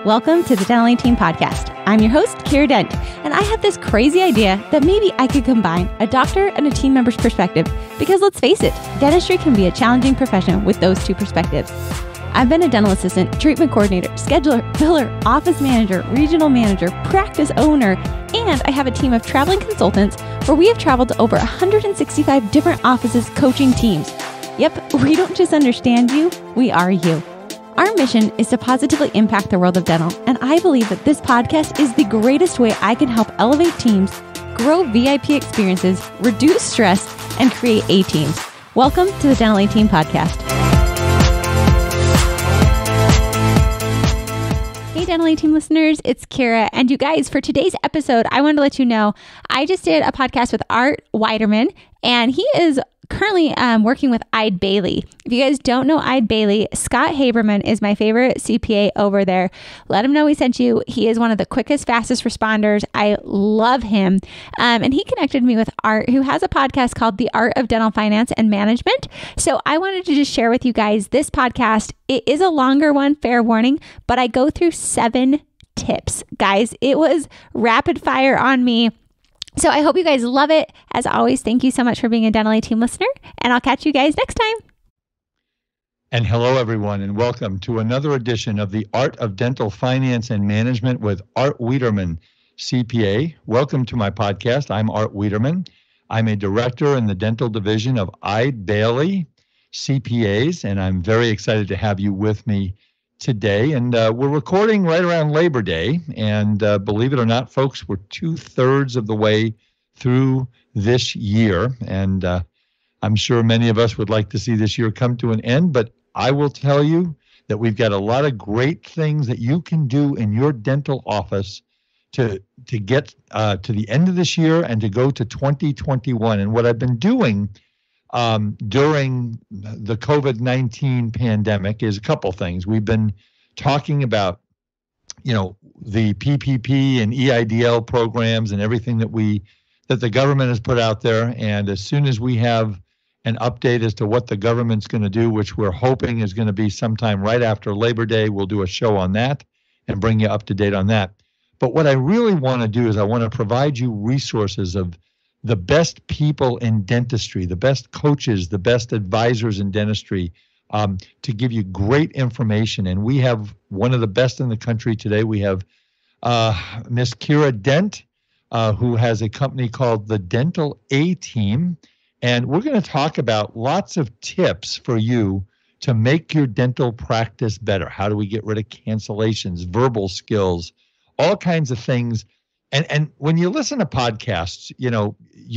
Welcome to the Dental 18 podcast. I'm your host, Kiera Dent, and I have this crazy idea that maybe I could combine a doctor and a team member's perspective because let's face it, dentistry can be a challenging profession with those two perspectives. I've been a dental assistant, treatment coordinator, scheduler, biller, office manager, regional manager, practice owner, and I have a team of traveling consultants where we have traveled to over 165 different offices coaching teams. Yep, we don't just understand you, we are you. Our mission is to positively impact the world of dental, and I believe that this podcast is the greatest way I can help elevate teams, grow VIP experiences, reduce stress, and create A-teams. Welcome to the Dental 18 podcast. Hey, Dental 18 listeners, it's Kiera. And you guys, for today's episode, I wanted to let you know, I just did a podcast with Art Wiederman, and he is currently working with Eide Bailly. If you guys don't know Eide Bailly, Scott Haberman is my favorite CPA over there. Let him know we sent you. He is one of the quickest, fastest responders. I love him. And he connected me with Art, who has a podcast called The Art of Dental Finance and Management. So I wanted to just share with you guys this podcast. It is a longer one, fair warning, but I go through 7 tips. Guys, it was rapid fire on me. So I hope you guys love it. As always, thank you so much for being a Dental 18 listener, and I'll catch you guys next time. And hello, everyone, and welcome to another edition of The Art of Dental Finance and Management with Art Wiederman, CPA. Welcome to my podcast. I'm Art Wiederman. I'm a director in the dental division of Eide Bailly CPAs, and I'm very excited to have you with me today. And we're recording right around Labor Day. And believe it or not, folks, we're 2/3 of the way through this year. And I'm sure many of us would like to see this year come to an end. But I will tell you that we've got a lot of great things that you can do in your dental office to get to the end of this year and to go to 2021. And what I've been doing during the COVID-19 pandemic is a couple things. We've been talking about, the PPP and EIDL programs and everything that the government has put out there. And as soon as we have an update as to what the government's going to do, which we're hoping is going to be sometime right after Labor Day, we'll do a show on that and bring you up to date on that. But what I really want to do is I want to provide you resources of the best people in dentistry, the best coaches, the best advisors in dentistry, to give you great information. And we have one of the best in the country today. We have Miss Kiera Dent, who has a company called the Dental A-Team. And we're going to talk about lots of tips for you to make your dental practice better. How do we get rid of cancellations, verbal skills, all kinds of things. And when you listen to podcasts, you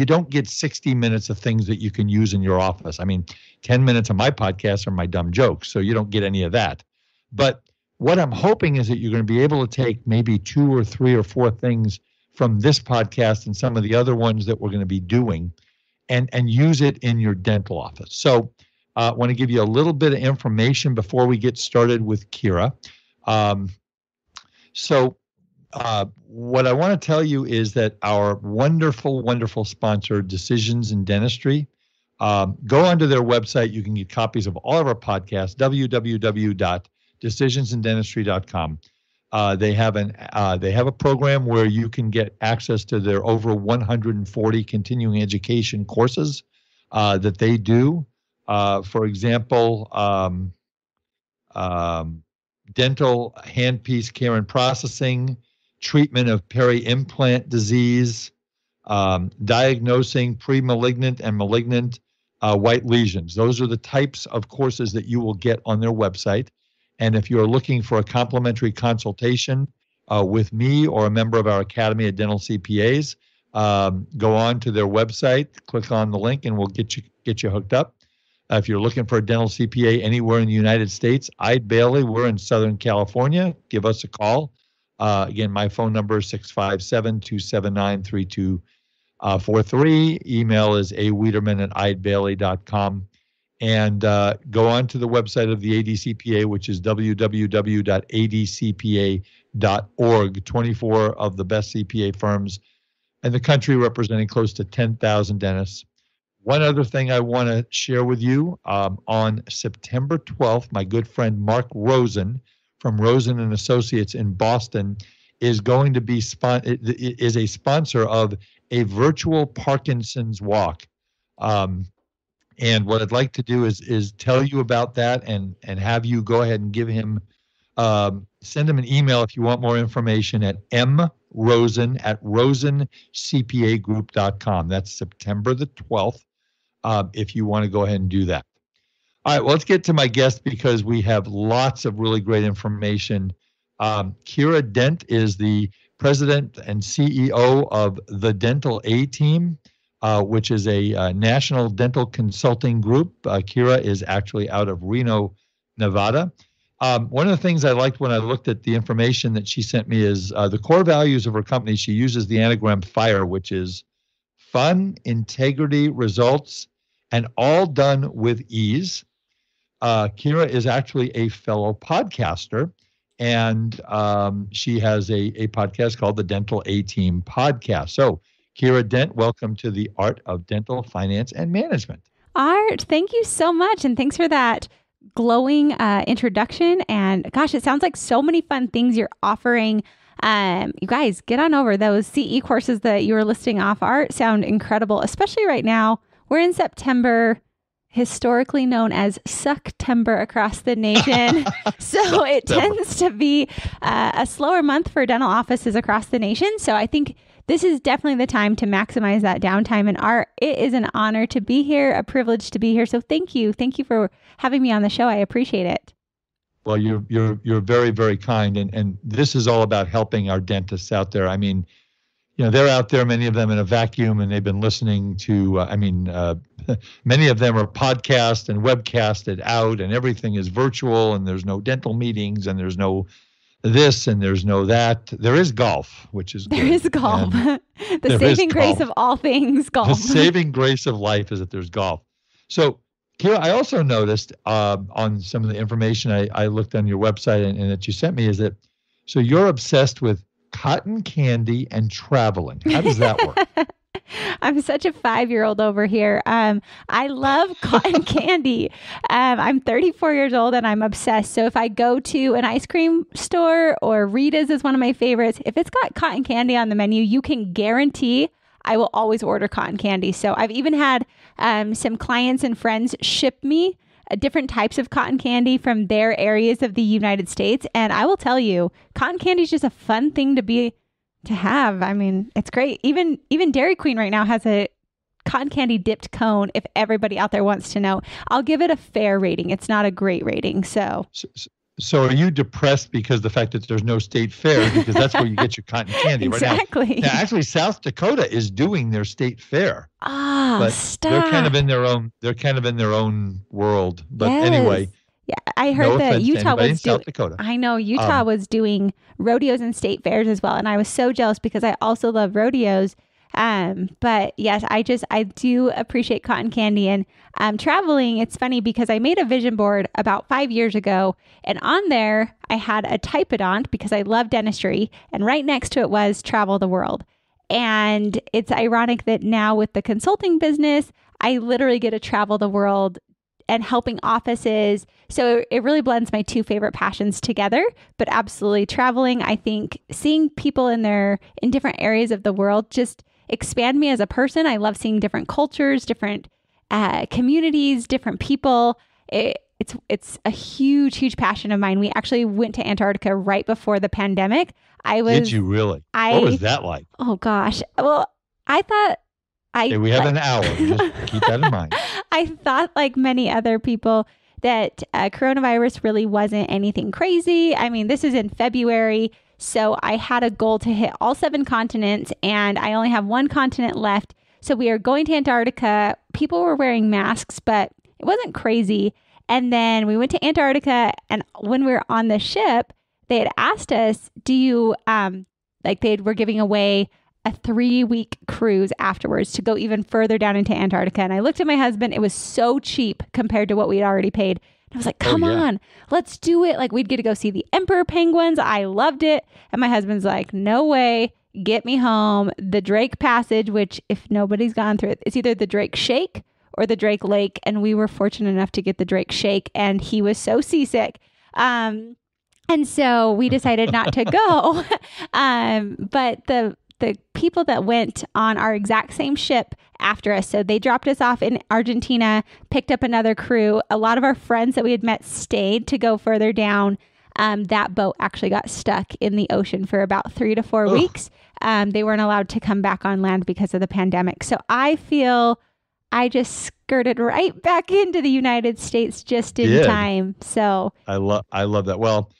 don't get 60 minutes of things that you can use in your office. I mean, 10 minutes of my podcast are my dumb jokes, so you don't get any of that. But what I'm hoping is that you're going to be able to take maybe 2 or 3 or 4 things from this podcast and some of the other ones that we're going to be doing and use it in your dental office. So I want to give you a little bit of information before we get started with Kiera. What I want to tell you is that our wonderful, wonderful sponsor, Decisions in Dentistry, go onto their website. You can get copies of all of our podcasts, www.decisionsindentistry.com. They have a program where you can get access to their over 140 continuing education courses that they do. For example, dental handpiece care and processing, treatment of peri-implant disease, diagnosing pre-malignant and malignant white lesions. Those are the types of courses that you will get on their website. And if you're looking for a complimentary consultation with me or a member of our Academy of Dental CPAs, go on to their website, click on the link, and we'll get you hooked up. If you're looking for a dental CPA anywhere in the United States, Eide Bailly, we're in Southern California. Give us a call. Again, my phone number is 657-279-3243. Email is awiederman@eidebailly.com. And go on to the website of the ADCPA, which is www.adcpa.org. 24 of the best CPA firms in the country representing close to 10,000 dentists. One other thing I want to share with you, on September 12th, my good friend Mark Rosen from Rosen and Associates in Boston, is going to be is a sponsor of a virtual Parkinson's walk. And what I'd like to do is tell you about that and have you go ahead and give him send him an email if you want more information at mrosen@rosencpagroup.com. That's September the 12th. If you want to go ahead and do that. All right, well, let's get to my guest because we have lots of really great information. Kiera Dent is the president and CEO of the Dental A Team, which is a national dental consulting group. Kiera is actually out of Reno, Nevada. One of the things I liked when I looked at the information that she sent me is the core values of her company. She uses the anagram FIRE, which is fun, integrity, results, and all done with ease. Kiera is actually a fellow podcaster, and she has a podcast called the Dental A Team Podcast. So, Kiera Dent, welcome to the Art of Dental Finance and Management. Art, thank you so much, and thanks for that glowing introduction. And gosh, it sounds like so many fun things you're offering. You guys, get on over those CE courses that you were listing off. Art sound incredible, especially right now. We're in September, historically known as Sucktember across the nation. So it tends to be a slower month for dental offices across the nation. So I think this is definitely the time to maximize that downtime. And Art, it is an honor to be here, a privilege to be here. So thank you. Thank you for having me on the show. I appreciate it. Well, you're very, very kind. And this is all about helping our dentists out there. I mean, they're out there, many of them in a vacuum, and they've been listening to, many of them are podcast and webcasted out, and everything is virtual, and there's no dental meetings, and there's no this, and there's no that. There is golf, which is good. There is golf. The saving grace of all things, golf. The saving grace of life is that there's golf. So, Kiera, I also noticed on some of the information I looked on your website and that you sent me is that, so you're obsessed with cotton candy and traveling. How does that work? I'm such a 5-year-old over here. I love cotton candy. I'm 34 years old and I'm obsessed. So if I go to an ice cream store, or Rita's is one of my favorites, if it's got cotton candy on the menu, you can guarantee I will always order cotton candy. So I've even had some clients and friends ship me different types of cotton candy from their areas of the United States. And I will tell you, cotton candy is just a fun thing to have. I mean, it's great. Even Dairy Queen right now has a cotton candy dipped cone. If everybody out there wants to know, I'll give it a fair rating. It's not a great rating. So are you depressed because the fact that there's no state fair, because that's where you get your cotton candy exactly. Right now? Now, actually, South Dakota is doing their state fair. But stop. They're kind of in their own world. But anyway. Yeah, I heard that Utah was doing. South Dakota. I know Utah was doing rodeos and state fairs as well, and I was so jealous because I also love rodeos. But yes, I do appreciate cotton candy and traveling. It's funny because I made a vision board about 5 years ago, and on there I had a typodont because I love dentistry, and right next to it was travel the world. And it's ironic that now with the consulting business, I literally get to travel the world and helping offices. So it really blends my two favorite passions together, but absolutely traveling. I think seeing people in different areas of the world just expand me as a person. I love seeing different cultures, different communities, different people. It's a huge passion of mine. We actually went to Antarctica right before the pandemic. Did you really? What was that like? Oh gosh. Well, I thought we have an hour. Just keep that in mind. I thought, like many other people, that coronavirus really wasn't anything crazy. I mean, this is in February, so I had a goal to hit all 7 continents, and I only have 1 continent left. So we are going to Antarctica. People were wearing masks, but it wasn't crazy. And then we went to Antarctica, and when we were on the ship, they had asked us, do you, they were giving away a 3-week cruise afterwards to go even further down into Antarctica. And I looked at my husband. It was so cheap compared to what we had already paid. And I was like, come on, let's do it. Like, we'd get to go see the emperor penguins. I loved it. And my husband's like, no way, get me home. The Drake Passage, which if nobody's gone through it, it's either the Drake Shake or the Drake Lake. And we were fortunate enough to get the Drake Shake. And he was so seasick. And so we decided not to go. But the people that went on our exact same ship after us, so they dropped us off in Argentina, picked up another crew. A lot of our friends that we had met stayed to go further down. That boat actually got stuck in the ocean for about 3 to 4 weeks. They weren't allowed to come back on land because of the pandemic. So I feel I just skirted right back into the United States just in time. So I love that. Well,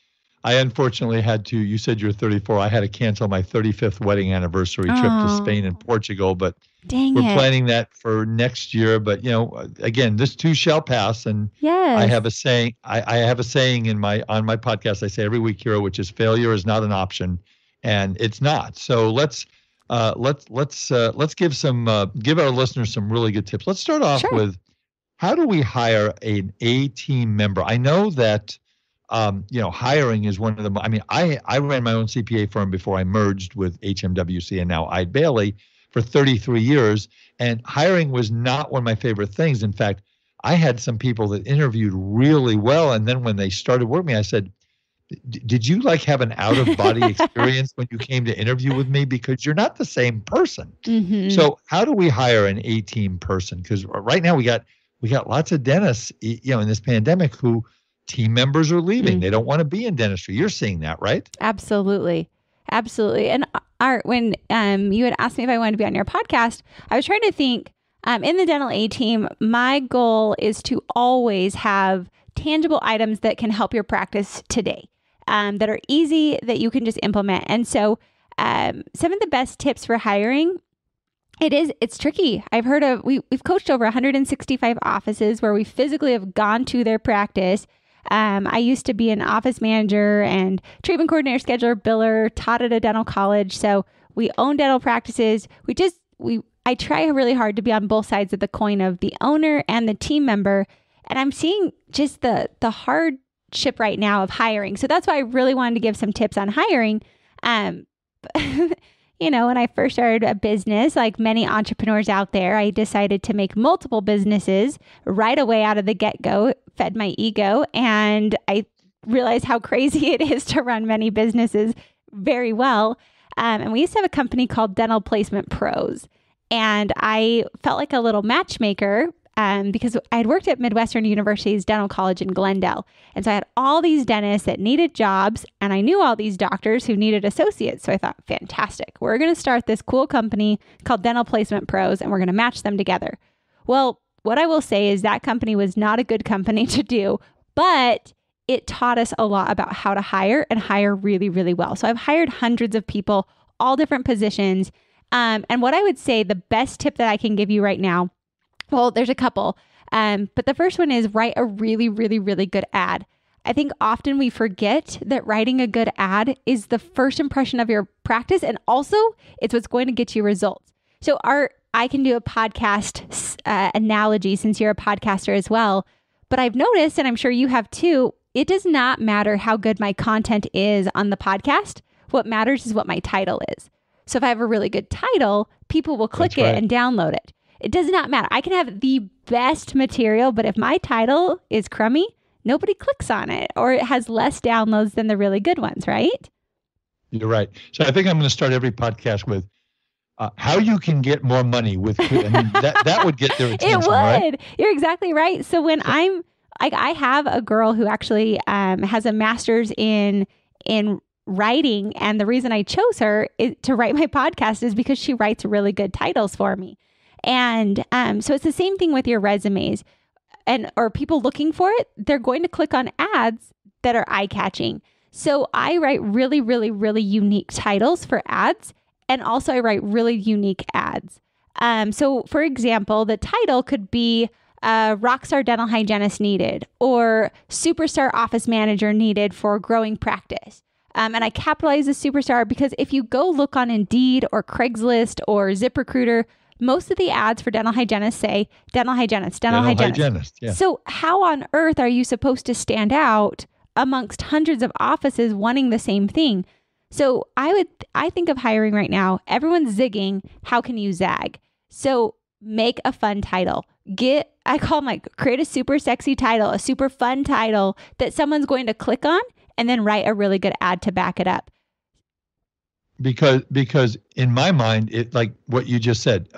I unfortunately had to, you said you're 34. I had to cancel my 35th wedding anniversary trip to Spain and Portugal, but we're planning that for next year. But, again, this too shall pass. And I have a saying, I have a saying on my podcast, I say every week, Kiera, which is failure is not an option, and it's not. So let's give our listeners some really good tips. Let's start off with, how do we hire an A-team member? I know that hiring is one of the, I ran my own CPA firm before I merged with HMWC and now Eide Bailly for 33 years. And hiring was not one of my favorite things. In fact, I had some people that interviewed really well. And then when they started working with me, I said, did you have an out of body experience when you came to interview with me? Because you're not the same person. Mm-hmm. So how do we hire an A-team person? Because right now we got lots of dentists, in this pandemic who team members are leaving. Mm-hmm. They don't want to be in dentistry. You're seeing that, right? Absolutely. And Art, when you had asked me if I wanted to be on your podcast, I was trying to think, in the dental A-team, my goal is to always have tangible items that can help your practice today, that are easy, that you can just implement. And so some of the best tips for hiring, it's tricky. I've heard of, we've coached over 165 offices where we physically have gone to their practice. I used to be an office manager and treatment coordinator, scheduler, biller, taught at a dental college. So we own dental practices. I try really hard to be on both sides of the coin of the owner and the team member. And I'm seeing just the hardship right now of hiring. So that's why I really wanted to give some tips on hiring. When I first started a business, like many entrepreneurs out there, I decided to make multiple businesses right away out of the get-go, fed my ego, and I realized how crazy it is to run many businesses very well. And we used to have a company called Dental Placement Pros, and I felt like a little matchmaker because I had worked at Midwestern University's dental college in Glendale. And so I had all these dentists that needed jobs, and I knew all these doctors who needed associates. So I thought, fantastic. We're going to start this cool company called Dental Placement Pros, and we're going to match them together. Well, what I will say is that company was not a good company to do, but it taught us a lot about how to hire and hire really, really well. So I've hired hundreds of people, all different positions. And what I would say, the best tip that I can give you right now, well, there's a couple, but the first one is write a really, really, really good ad. I think often we forget that writing a good ad is the first impression of your practice, and also it's what's going to get you results. So Art, I can do a podcast analogy since you're a podcaster as well, but I've noticed, and I'm sure you have too, it does not matter how good my content is on the podcast. What matters is what my title is. So if I have a really good title, people will click it and download it. It does not matter. I can have the best material, but if my title is crummy, nobody clicks on it, or it has less downloads than the really good ones, right? You're right. So I think I'm going to start every podcast with how you can get more money with, that would get their attention. It would. Right? You're exactly right. So when I have a girl who actually has a master's in writing, and the reason I chose her to write my podcast is because she writes really good titles for me. And so it's the same thing with your resumes, or people looking for it. They're going to click on ads that are eye-catching. So I write really, really, really unique titles for ads, and also I write really unique ads. So for example, the title could be Rockstar Dental Hygienist Needed, or Superstar Office Manager Needed for Growing Practice. And I capitalize the superstar because if you go look on Indeed or Craigslist or ZipRecruiter, most of the ads for dental hygienists say dental hygienist, dental hygienist. Yeah. So how on earth are you supposed to stand out amongst hundreds of offices wanting the same thing? So I think of hiring right now, everyone's zigging. How can you zag? So make a fun title. Create a super sexy title, a super fun title that someone's going to click on and then write a really good ad to back it up. Because in my mind, it like what you just said,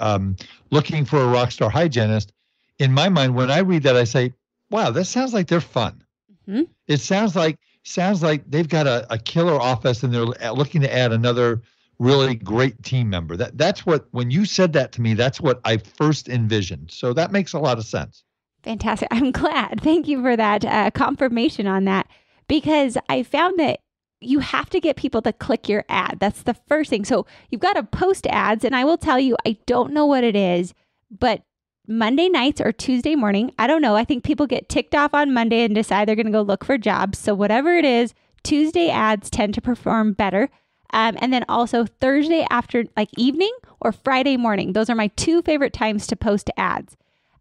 looking for a rock star hygienist. In my mind, when I read that, I say, "Wow, that sounds like they're fun." Mm-hmm. It sounds like they've got a killer office, and they're looking to add another really great team member. That's what, when you said that to me, that's what I first envisioned. So that makes a lot of sense. Fantastic. I'm glad. Thank you for that confirmation on that, because I found that you have to get people to click your ad. That's the first thing. So you've got to post ads. And I will tell you, I don't know what it is, but Monday nights or Tuesday morning, I don't know. I think people get ticked off on Monday and decide they're going to go look for jobs. So whatever it is, Tuesday ads tend to perform better. And then also Thursday after, like evening, or Friday morning. Those are my two favorite times to post ads.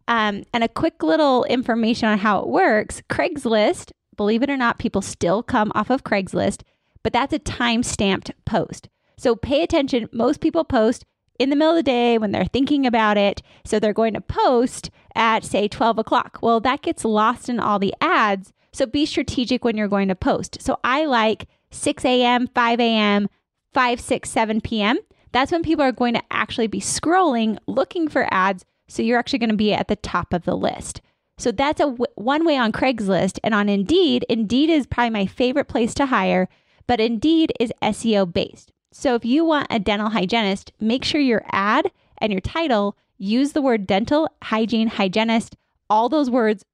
And a quick little information on how it works. Craigslist, believe it or not, people still come off of Craigslist, but that's a time-stamped post. So pay attention. Most people post in the middle of the day when they're thinking about it. So they're going to post at, say, 12 o'clock. Well, that gets lost in all the ads. So be strategic when you're going to post. So I like 6 a.m., 5 a.m., 5, 6, 7 p.m. That's when people are going to actually be scrolling, looking for ads. So you're actually going to be at the top of the list. So that's one way on Craigslist. And on Indeed is probably my favorite place to hire, but Indeed is SEO based. So if you want a dental hygienist, make sure your ad and your title use the word dental, hygiene, hygienist, all those words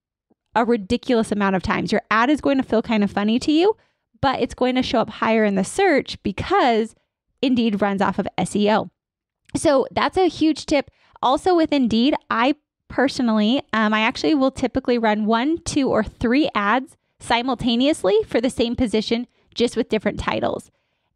a ridiculous amount of times. Your ad is going to feel kind of funny to you, but it's going to show up higher in the search because Indeed runs off of SEO. So that's a huge tip. Also with Indeed, I personally, I actually will typically run 1, 2, or 3 ads simultaneously for the same position, just with different titles.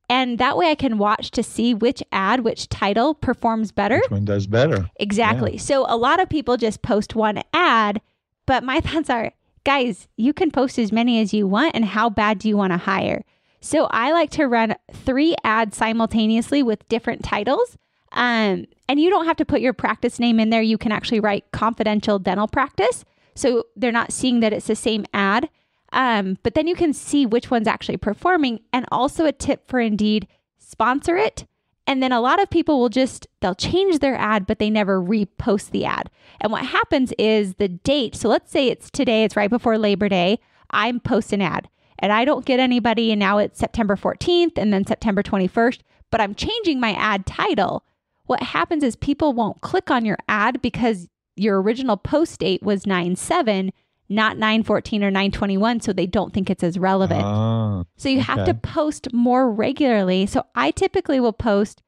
And that way I can watch to see which ad, which title performs better. Which one does better. Exactly. Yeah. So a lot of people just post one ad, but my thoughts are, guys, you can post as many as you want, and how bad do you want to hire? So I like to run 3 ads simultaneously with different titles. And you don't have to put your practice name in there. You can actually write confidential dental practice. So they're not seeing that it's the same ad. But then you can see which one's actually performing. And also a tip for Indeed, sponsor it. And then a lot of people they'll change their ad, but they never repost the ad. And what happens is the date. So let's say it's today, it's right before Labor Day. I'm post an ad and I don't get anybody. And now it's September 14th and then September 21st, but I'm changing my ad title. What happens is people won't click on your ad because your original post date was 9/7, not 9/14 or 9/21. So they don't think it's as relevant. So you have to post more regularly. So I typically will post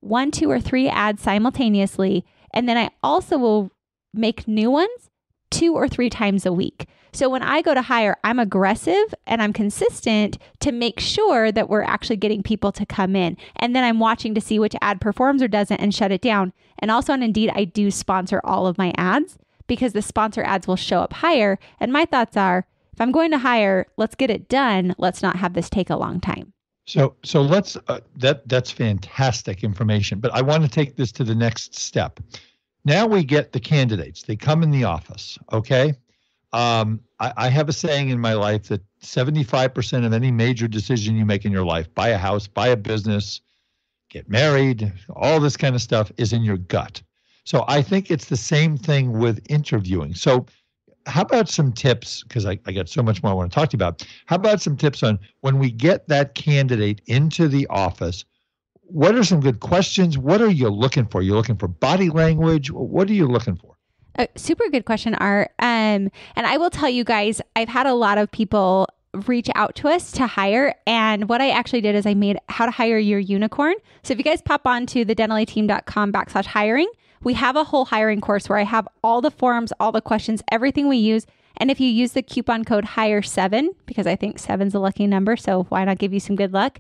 1, 2, or 3 ads simultaneously. And then I also will make new ones 2 or 3 times a week. So when I go to hire, I'm aggressive and I'm consistent to make sure that we're actually getting people to come in. And then I'm watching to see which ad performs or doesn't and shut it down. And also on Indeed, I do sponsor all of my ads because the sponsor ads will show up higher. And my thoughts are, if I'm going to hire, let's get it done. Let's not have this take a long time. So let's, that's fantastic information, but I want to take this to the next step. Now we get the candidates. They come in the office. Okay. I have a saying in my life that 75% of any major decision you make in your life, buy a house, buy a business, get married, all this kind of stuff is in your gut. So I think it's the same thing with interviewing. So how about some tips, because I got so much more I want to talk to you about. How about some tips on when we get that candidate into the office, what are some good questions? What are you looking for? You're looking for body language? What are you looking for? Super good question, Art. And I will tell you guys, I've had a lot of people reach out to us to hire. And what I actually did is I made how to hire your unicorn. So if you guys pop on to thedentalyteam.com/hiring, we have a whole hiring course where I have all the forms, all the questions, everything we use. And if you use the coupon code HIRE7, because I think 7's a lucky number, so why not give you some good luck?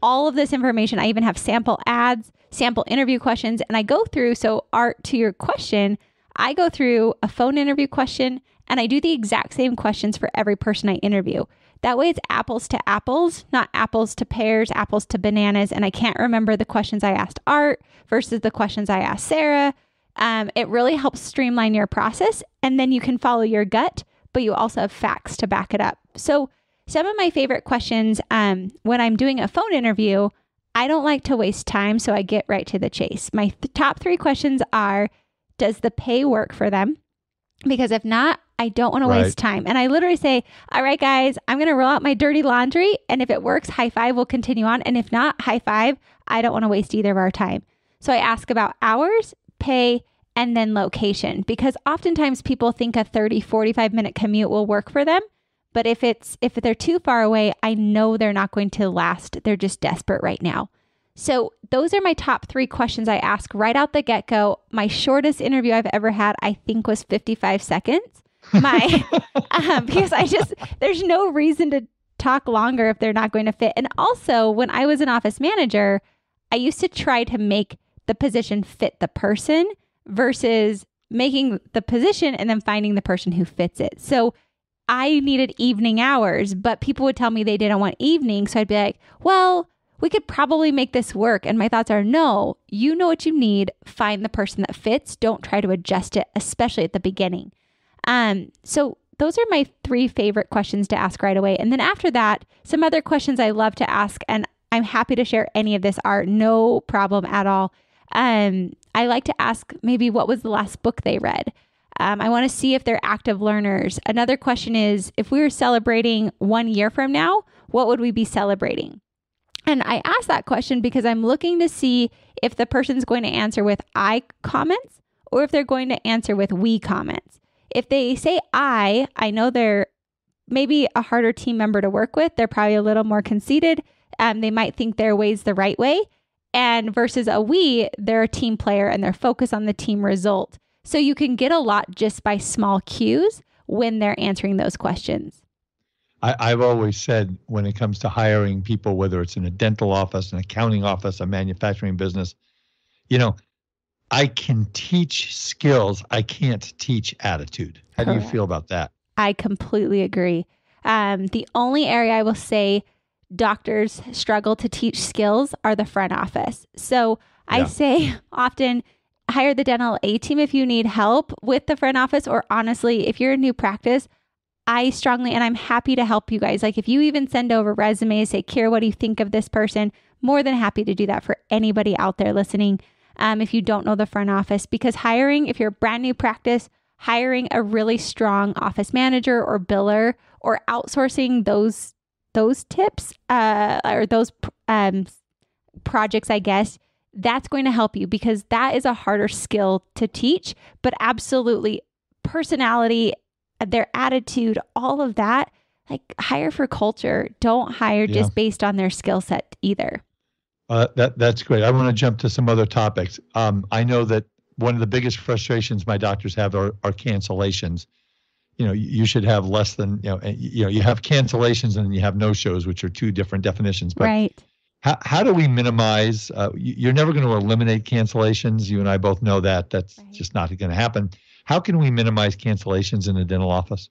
All of this information, I even have sample ads, sample interview questions, and I go through. So Art, to your question, I go through a phone interview question and I do the exact same questions for every person I interview. That way it's apples to apples, not apples to pears, apples to bananas. And I can't remember the questions I asked Art versus the questions I asked Sarah. It really helps streamline your process, and then you can follow your gut, but you also have facts to back it up. So some of my favorite questions when I'm doing a phone interview, I don't like to waste time, so I get right to the chase. My top 3 questions are, does the pay work for them? Because if not, I don't want to waste time. And I literally say, all right, guys, I'm going to roll out my dirty laundry. And if it works, high five, we'll continue on. And if not, high five. I don't want to waste either of our time. So I ask about hours, pay, and then location, because oftentimes people think a 30, 45-minute commute will work for them. But if they're too far away, I know they're not going to last. They're just desperate right now. So those are my top 3 questions I ask right out the get-go. My shortest interview I've ever had, I think, was 55 seconds. Because there's no reason to talk longer if they're not going to fit. And also, when I was an office manager, I used to try to make the position fit the person versus making the position and then finding the person who fits it. So I needed evening hours, but people would tell me they didn't want evening. So I'd be like, well, we could probably make this work. And my thoughts are, no, you know what you need. Find the person that fits. Don't try to adjust it, especially at the beginning. So those are my 3 favorite questions to ask right away. And then after that, some other questions I love to ask, and I'm happy to share any of this, Art, no problem at all. I like to ask maybe what was the last book they read. I want to see if they're active learners. Another question is, if we were celebrating 1 year from now, what would we be celebrating? And I ask that question because I'm looking to see if the person's going to answer with I comments or if they're going to answer with we comments. If they say I know they're maybe a harder team member to work with. They're probably a little more conceited. They might think their way's the right way. And versus a we, they're a team player and they're focused on the team result. So you can get a lot just by small cues when they're answering those questions. I've always said when it comes to hiring people, whether it's in a dental office, an accounting office, a manufacturing business, I can teach skills. I can't teach attitude. How do you feel about that? I completely agree. The only area I will say doctors struggle to teach skills are the front office. So I say often, hire the dental A team if you need help with the front office, or honestly, if you're a new practice, I strongly, and I'm happy to help you guys. Like if you even send over resumes, say, Kiera, what do you think of this person? More than happy to do that for anybody out there listening. If you don't know the front office, because hiring, if you're a brand new practice, hiring a really strong office manager or biller or outsourcing those tips or those projects, I guess, that's going to help you because that is a harder skill to teach. But absolutely, personality, their attitude, all of that, like hire for culture. Don't hire just based on their skill set either. That's great. I want to jump to some other topics. I know that one of the biggest frustrations my doctors have are cancellations. You should have less than, you have cancellations and you have no-shows, which are 2 different definitions. But right. How do we minimize, you're never going to eliminate cancellations. You and I both know that. That's just not going to happen. How can we minimize cancellations in the dental office?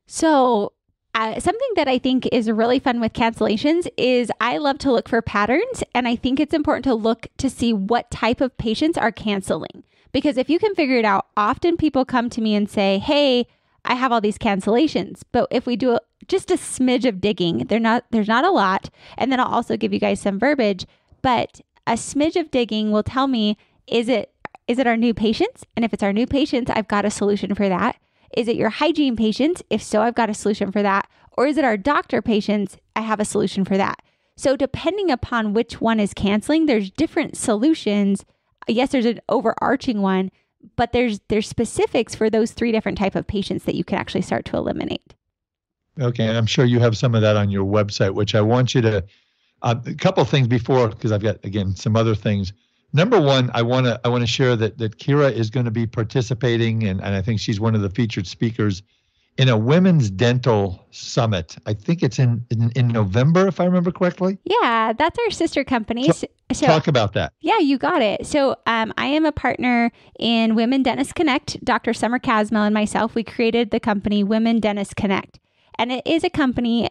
So something that I think is really fun with cancellations is I love to look for patterns. And I think it's important to look to see what type of patients are canceling. Because if you can figure it out, often people come to me and say, hey, I have all these cancellations. But if we do just a smidge of digging, there's not a lot. And then I'll also give you guys some verbiage. But a smidge of digging will tell me, is it our new patients? And if it's our new patients, I've got a solution for that. Is it your hygiene patients? If so, I've got a solution for that. Or is it our doctor patients? I have a solution for that. So depending upon which one is canceling, there's different solutions. Yes, there's an overarching one, but there's specifics for those 3 different type of patients that you can actually start to eliminate. Okay, and I'm sure you have some of that on your website, which I want you to, a couple of things before, because I've got, again, some other things. Number one, I want to share that Kiera is going to be participating, and I think she's one of the featured speakers in a women's dental summit. I think it's in November, if I remember correctly. Yeah, that's our sister company. So talk about that. Yeah, you got it. So I am a partner in Women Dentists Connect. Dr. Summer Casmel and myself, we created the company Women Dentists Connect. And it is a company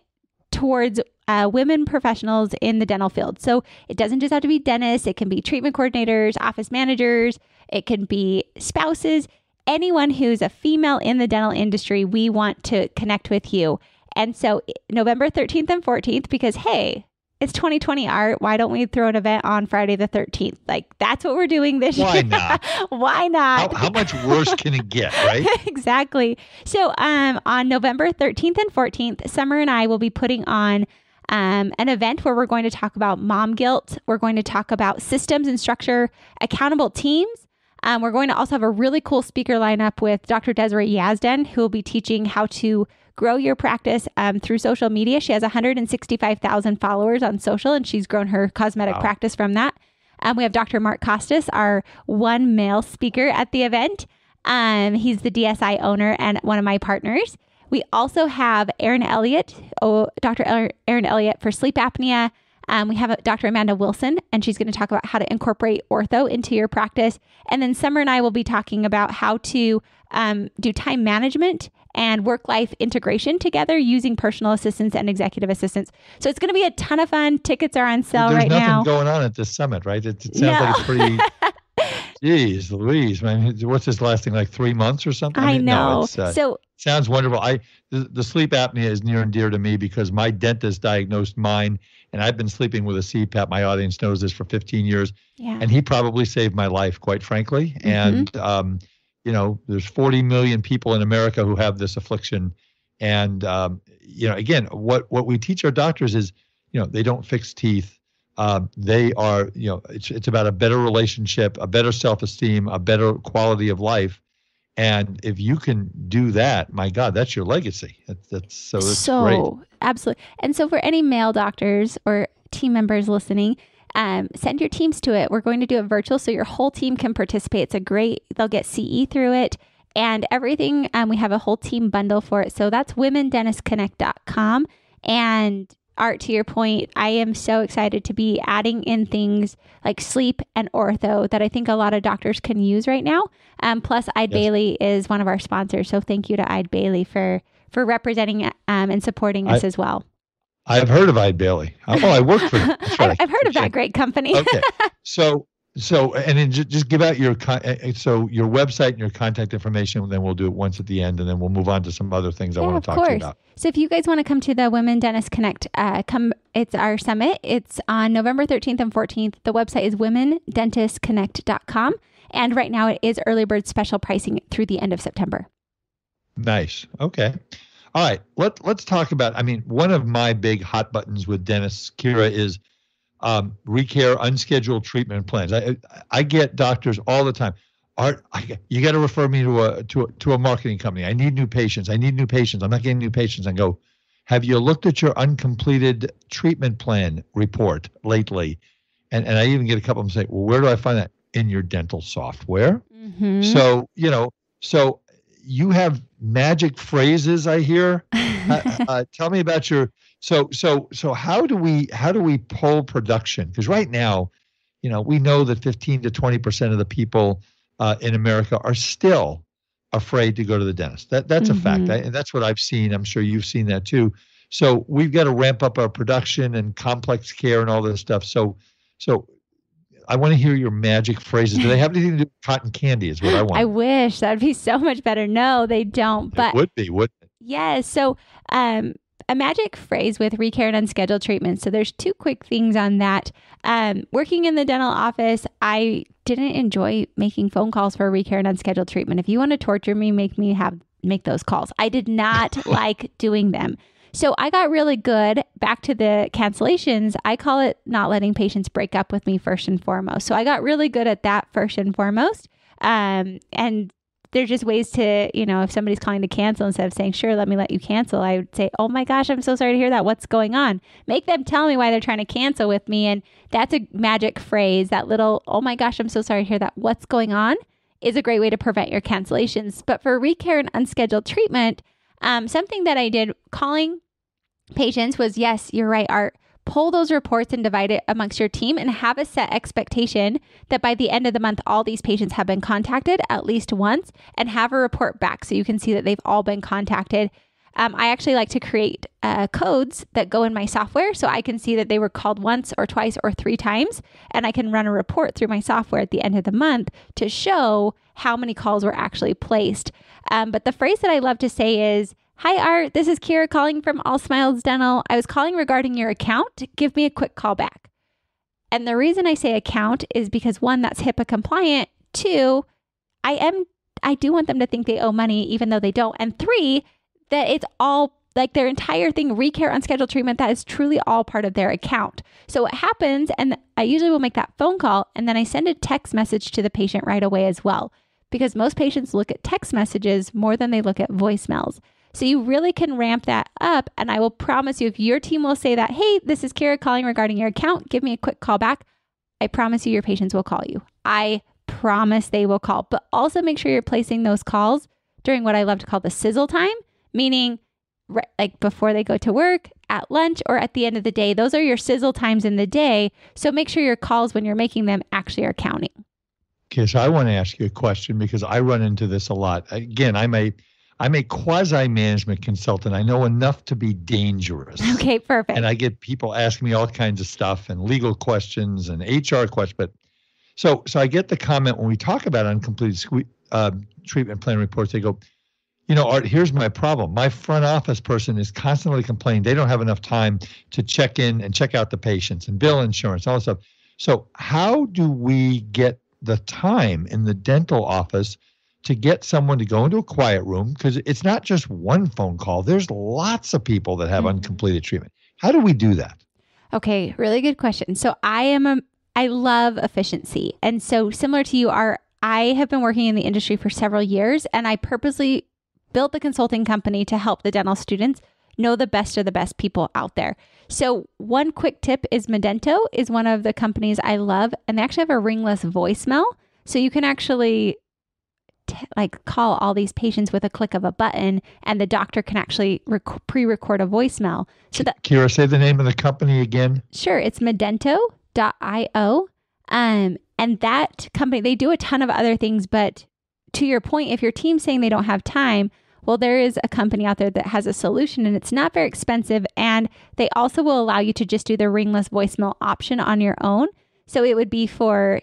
towards women professionals in the dental field. So it doesn't just have to be dentists. It can be treatment coordinators, office managers. It can be spouses. Anyone who's a female in the dental industry, we want to connect with you. And so November 13th and 14th, because hey, it's 2020 Art. Why don't we throw an event on Friday the 13th? Like, that's what we're doing this year. Why not? Why not? How much worse can it get, right? Exactly. So on November 13th and 14th, Summer and I will be putting on an event where we're going to talk about mom guilt. We're going to talk about systems and structure, accountable teams. We're going to also have a really cool speaker lineup with Dr. Desiree Yazdan, who will be teaching how to grow your practice through social media. She has 165,000 followers on social, and she's grown her cosmetic practice from that. We have Dr. Mark Costas, our one male speaker at the event. He's the DSI owner and one of my partners. We also have Aaron Elliott, Dr. Aaron Elliott for sleep apnea. We have Dr. Amanda Wilson, and she's going to talk about how to incorporate ortho into your practice. And then Summer and I will be talking about how to do time management and work-life integration together using personal assistants and executive assistants. So it's going to be a ton of fun. Tickets are on sale right now. There's nothing going on at this summit, right? It sounds like it's pretty... Jeez Louise, man, what's this lasting, like 3 months or something? I know. No, so sounds wonderful. The sleep apnea is near and dear to me because my dentist diagnosed mine, and I've been sleeping with a CPAP. My audience knows this for 15 years, and he probably saved my life, quite frankly. And there's 40 million people in America who have this affliction, and again, what we teach our doctors is, they don't fix teeth. They are, it's about a better relationship, a better self-esteem, a better quality of life. And if you can do that, my God, that's your legacy. That's great. Absolutely. And so for any male doctors or team members listening, send your teams to it. We're going to do it virtual so your whole team can participate. They'll get CE through it and everything. We have a whole team bundle for it. So that's womendentistconnect.com. And Art, to your point, I am so excited to be adding in things like sleep and ortho that I think a lot of doctors can use right now. Plus, Eide Bailly is one of our sponsors. So thank you to Eide Bailly for representing and supporting us as well. I've heard of Eide Bailly. I work for them. Right. I've heard of that great company. Okay. So, and then just give out your website and your contact information, and then we'll do it once at the end, and then we'll move on to some other things I want to talk to you about. So if you guys want to come to the Women Dentist Connect, it's our summit. It's on November 13th and 14th. The website is womendentistconnect.com. And right now it is early bird special pricing through the end of September. Nice. Okay. All right. Let's talk about, one of my big hot buttons with dentists, Kiera, is recare unscheduled treatment plans. I get doctors all the time. Art, you got to refer me to a marketing company. I need new patients. I'm not getting new patients. I go, have you looked at your uncompleted treatment plan report lately? And I even get a couple of them say, well, where do I find that? In your dental software. Mm-hmm. So you have magic phrases, I hear. Tell me about your. So how do we pull production? Because right now, we know that 15 to 20% of the people in America are still afraid to go to the dentist. That's a fact. And that's what I've seen. I'm sure you've seen that too. So we've got to ramp up our production and complex care and all this stuff. So I want to hear your magic phrases. Do they have anything to do with cotton candy is what I want. I wish. That'd be so much better. No, they don't. But it would be, wouldn't it? Yes. So a magic phrase with recare and unscheduled treatment. So there's two quick things on that. Working in the dental office, I didn't enjoy making phone calls for recare and unscheduled treatment. If you want to torture me, make those calls. I did not like doing them. So I got really good. Back to the cancellations, I call it not letting patients break up with me first and foremost. So I got really good at that first and foremost. And there's just ways to, if somebody's calling to cancel, instead of saying, sure, let me let you cancel, I would say, oh my gosh, I'm so sorry to hear that. What's going on? Make them tell me why they're trying to cancel with me. And that's a magic phrase. That little, oh my gosh, I'm so sorry to hear that. What's going on is a great way to prevent your cancellations. But for recare and unscheduled treatment, something that I did calling patients was, yes, you're right, Art. Pull those reports and divide it amongst your team and have a set expectation that by the end of the month, all these patients have been contacted at least once and have a report back so you can see that they've all been contacted. I actually like to create codes that go in my software so I can see that they were called once or twice or 3 times, and I can run a report through my software at the end of the month to show how many calls were actually placed. But the phrase that I love to say is, Hi, Art. This is Kiera calling from All Smiles Dental. I was calling regarding your account. Give me a quick call back. And the reason I say account is because one, that's HIPAA compliant. Two, I do want them to think they owe money even though they don't. And three, that it's all like their entire thing, recare, unscheduled treatment, that is truly all part of their account. So what happens, and I usually will make that phone call and then I send a text message to the patient right away as well, because most patients look at text messages more than they look at voicemails. So you really can ramp that up. And I will promise you, if your team will say that, hey, this is Kiera calling regarding your account, give me a quick call back, I promise you your patients will call you. I promise they will call. But also make sure you're placing those calls during what I love to call the sizzle time, meaning like before they go to work, at lunch, or at the end of the day. Those are your sizzle times in the day. So make sure your calls when you're making them actually are counting. Okay, so I want to ask you a question because I run into this a lot. Again, I'm a quasi-management consultant. I know enough to be dangerous. Okay, perfect. And I get people asking me all kinds of stuff and legal questions and HR questions. But so I get the comment when we talk about uncompleted treatment plan reports, they go, Art, here's my problem. My front office person is constantly complaining they don't have enough time to check in and check out the patients and bill insurance, all this stuff. So how do we get the time in the dental office to get someone to go into a quiet room? Because it's not just one phone call. There's lots of people that have uncompleted treatment. How do we do that? Okay, really good question. So I love efficiency. And so similar to you, I have been working in the industry for several years, and I purposely built the consulting company to help the dental students know the best of the best people out there. So one quick tip is Medento is one of the companies I love, and they actually have a ringless voicemail. So you can actually call all these patients with a click of a button, and the doctor can actually pre-record a voicemail. So that, Kiera, say the name of the company again. Sure. It's Medento.io. And that company, they do a ton of other things, but to your point, if your team's saying they don't have time, well, there is a company out there that has a solution, and it's not very expensive. And they also will allow you to just do the ringless voicemail option on your own. So it would be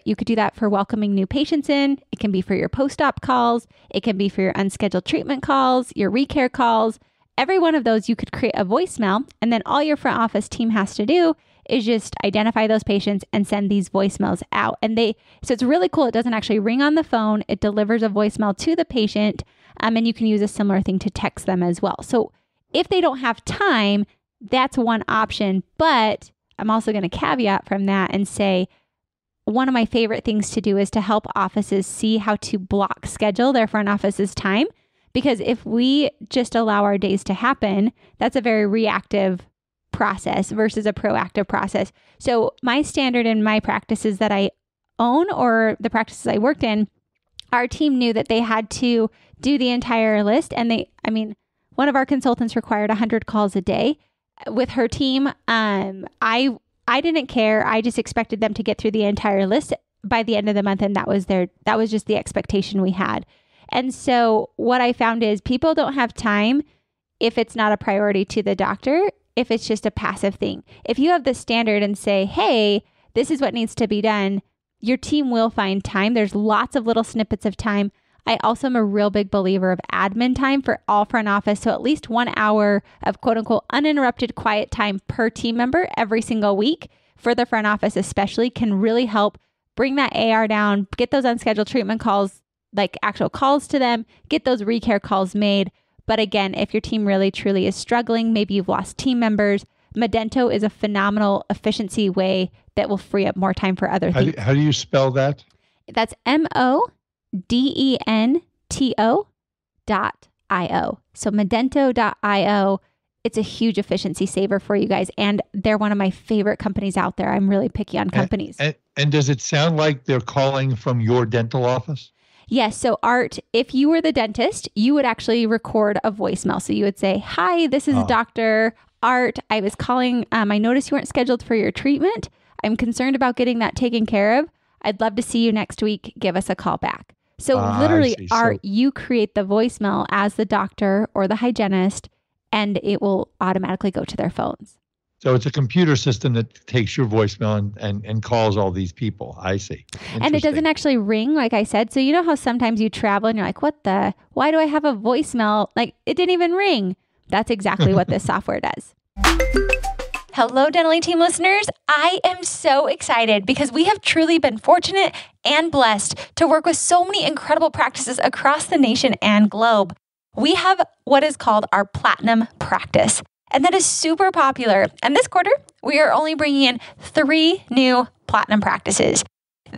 you could do that for welcoming new patients in. It can be for your post-op calls. It can be for your unscheduled treatment calls, your recare calls. Every one of those, you could create a voicemail, and then all your front office team has to do is just identify those patients and send these voicemails out. So it's really cool. It doesn't actually ring on the phone. It delivers a voicemail to the patient, and you can use a similar thing to text them as well. So if they don't have time, that's one option. But I'm also going to caveat from that and say, one of my favorite things to do is to help offices see how to block schedule their front office's time. Because if we just allow our days to happen, that's a very reactive process versus a proactive process. So my standard in my practices that I own, or the practices I worked in, our team knew that they had to do the entire list. And one of our consultants required 100 calls a day with her team. I didn't care. I just expected them to get through the entire list by the end of the month. And that was just the expectation we had. And so what I found is people don't have time if it's not a priority to the doctor, if it's just a passive thing. If you have the standard and say, hey, this is what needs to be done, your team will find time. There's lots of little snippets of time. I also am a real big believer of admin time for all front office. So at least 1 hour of quote unquote uninterrupted quiet time per team member every single week for the front office especially can really help bring that AR down, get those unscheduled treatment calls, like actual calls to them, get those recare calls made. But again, if your team really truly is struggling, maybe you've lost team members, Medento is a phenomenal efficiency way that will free up more time for other things. How do you spell that? That's Medento.io. So Medento.io. It's a huge efficiency saver for you guys. And they're one of my favorite companies out there. I'm really picky on companies. And does it sound like they're calling from your dental office? Yes. So Art, if you were the dentist, you would actually record a voicemail. So you would say, hi, this is Dr. Art. I was calling. I noticed you weren't scheduled for your treatment. I'm concerned about getting that taken care of. I'd love to see you next week. Give us a call back. So literally, Art, you create the voicemail as the doctor or the hygienist, and it will automatically go to their phones. So it's a computer system that takes your voicemail and calls all these people. I see. And it doesn't actually ring, like I said. So you know how sometimes you travel and you're like, why do I have a voicemail? Like it didn't even ring. That's exactly what this software does. Hello, Dentally Team listeners. I am so excited because we have truly been fortunate and blessed to work with so many incredible practices across the nation and globe. We have what is called our Platinum practice, and that is super popular. And this quarter, we are only bringing in 3 new Platinum practices.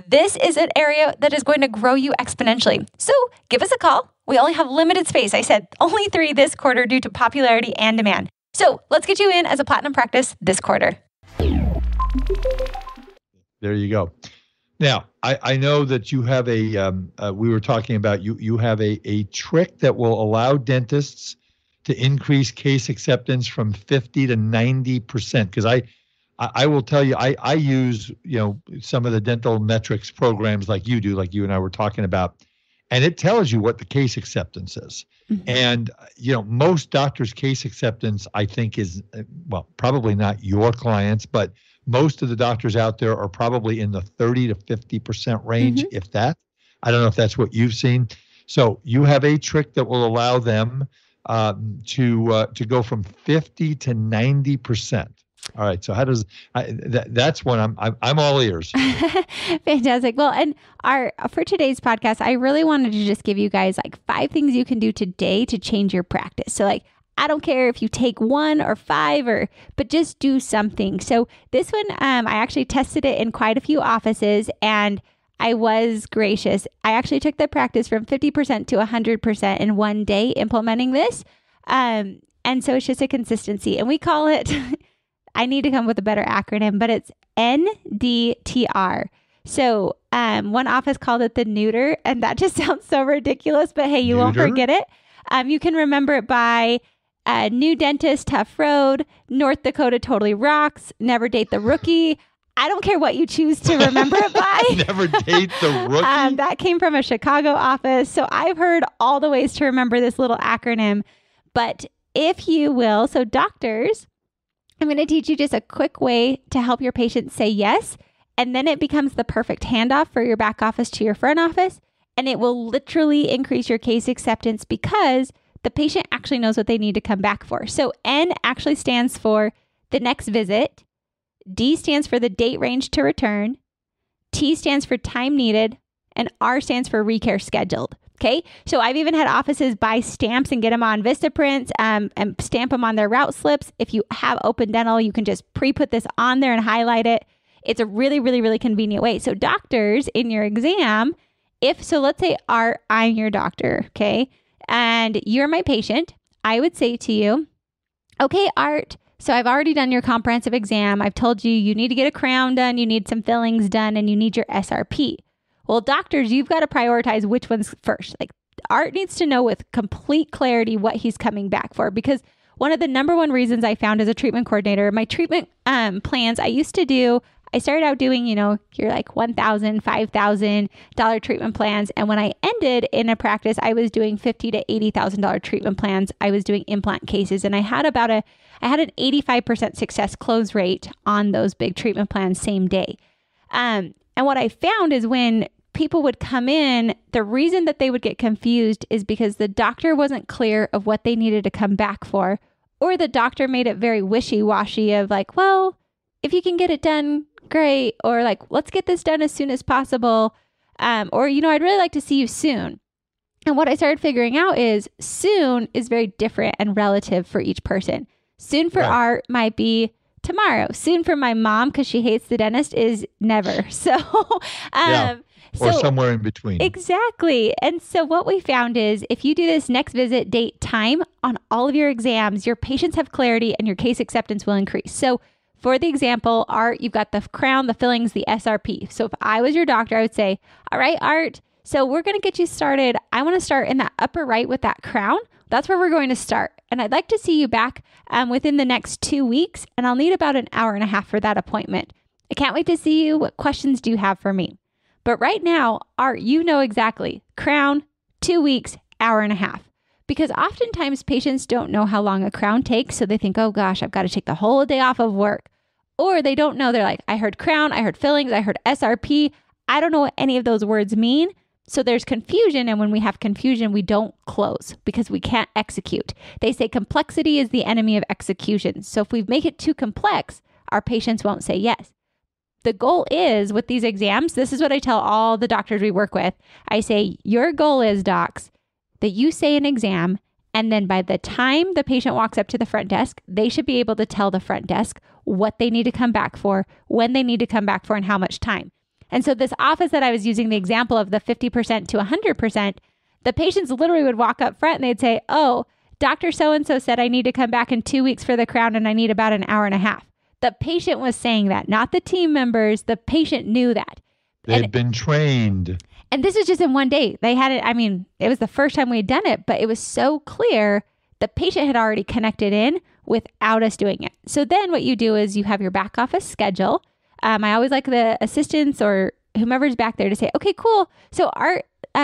This is an area that is going to grow you exponentially. So give us a call. We only have limited space. I said only 3 this quarter due to popularity and demand. So let's get you in as a Platinum practice this quarter. There you go. Now, I know that you have we were talking about, you have a trick that will allow dentists to increase case acceptance from 50 to 90%. Because I will tell you, I use, some of the dental metrics programs like you do, like you and I were talking about, and it tells you what the case acceptance is. Mm-hmm. And, most doctors' case acceptance, I think is, probably not your clients, but most of the doctors out there are probably in the 30 to 50% range, mm-hmm. if that. I don't know if that's what you've seen. So you have a trick that will allow them to go from 50 to 90%. All right. So how does that's one I'm all ears. Fantastic. Well, and for today's podcast, I really wanted to just give you guys 5 things you can do today to change your practice. So I don't care if you take 1 or 5 but just do something. So this one, I actually tested it in quite a few offices and I was gracious. I actually took the practice from 50% to 100% in one day implementing this. And so it's just a consistency and we call it I need to come with a better acronym, but it's NDTR. So one office called it the neuter, and that just sounds so ridiculous, but hey, you won't forget it. You can remember it by New Dentist, Tough Road, North Dakota Totally Rocks, Never Date the Rookie. I don't care what you choose to remember it by. Never Date the Rookie? That came from a Chicago office. So I've heard all the ways to remember this little acronym, but if you will, so doctors, I'm going to teach you just a quick way to help your patient say yes, and then it becomes the perfect handoff for your back office to your front office, and it will literally increase your case acceptance because the patient actually knows what they need to come back for. So N actually stands for the next visit, D stands for the date range to return, T stands for time needed, and R stands for recare scheduled. Okay, so I've even had offices buy stamps and get them on Vistaprints and stamp them on their route slips. If you have open dental, you can just pre-put this on there and highlight it. It's a really, really, really convenient way. So doctors in your exam, let's say Art, I'm your doctor, okay, and you're my patient, I would say to you, okay, Art, so I've already done your comprehensive exam. I've told you you need to get a crown done, you need some fillings done, and you need your SRP. Well, doctors, you've got to prioritize which one's first. Art needs to know with complete clarity what he's coming back for, because one of the number one reasons I found as a treatment coordinator, my treatment plans I started out doing, your $1,000, $5,000 treatment plans. And when I ended in a practice, I was doing $50,000 to $80,000 treatment plans. I was doing implant cases and I had an 85% success close rate on those big treatment plans same day. And what I found is when people would come in, the reason that they would get confused is because the doctor wasn't clear of what they needed to come back for, or the doctor made it very wishy-washy of if you can get it done, great, or let's get this done as soon as possible, or I'd really like to see you soon. And what I started figuring out is soon is very different and relative for each person. Soon for Art might be tomorrow. Soon for my mom, because she hates the dentist, is never. Or somewhere in between. Exactly. And so what we found is if you do this next visit, date, time on all of your exams, your patients have clarity and your case acceptance will increase. So for the example, Art, you've got the crown, the fillings, the SRP. So if I was your doctor, I would say, all right, Art, so we're going to get you started. I want to start in that upper right with that crown. That's where we're going to start. And I'd like to see you back within the next 2 weeks. And I'll need about an hour and a half for that appointment. I can't wait to see you. What questions do you have for me? But right now, Art, you know exactly. Crown, 2 weeks, hour and a half. Because oftentimes patients don't know how long a crown takes. So they think, oh gosh, I've got to take the whole day off of work. Or they don't know. They're like, I heard crown, I heard fillings, I heard SRP. I don't know what any of those words mean. So there's confusion. And when we have confusion, we don't close because we can't execute. They say complexity is the enemy of execution. So if we make it too complex, our patients won't say yes. The goal is with these exams, this is what I tell all the doctors we work with. I say, your goal is, docs, that you say an exam, and then by the time the patient walks up to the front desk, they should be able to tell the front desk what they need to come back for, when they need to come back for, and how much time. And so this office that I was using the example of the 50% to 100%, the patients literally would walk up front and they'd say, oh, Dr. So-and-so said I need to come back in 2 weeks for the crown and I need about an hour and a half. The patient was saying that, not the team members. The patient knew that. They'd been trained. And this is just in one day. They had it. I mean, it was the first time we had done it, but it was so clear the patient had already connected in without us doing it. So then what you do is you have your back office schedule. I always like the assistants or whomever's back there to say, okay, cool. So our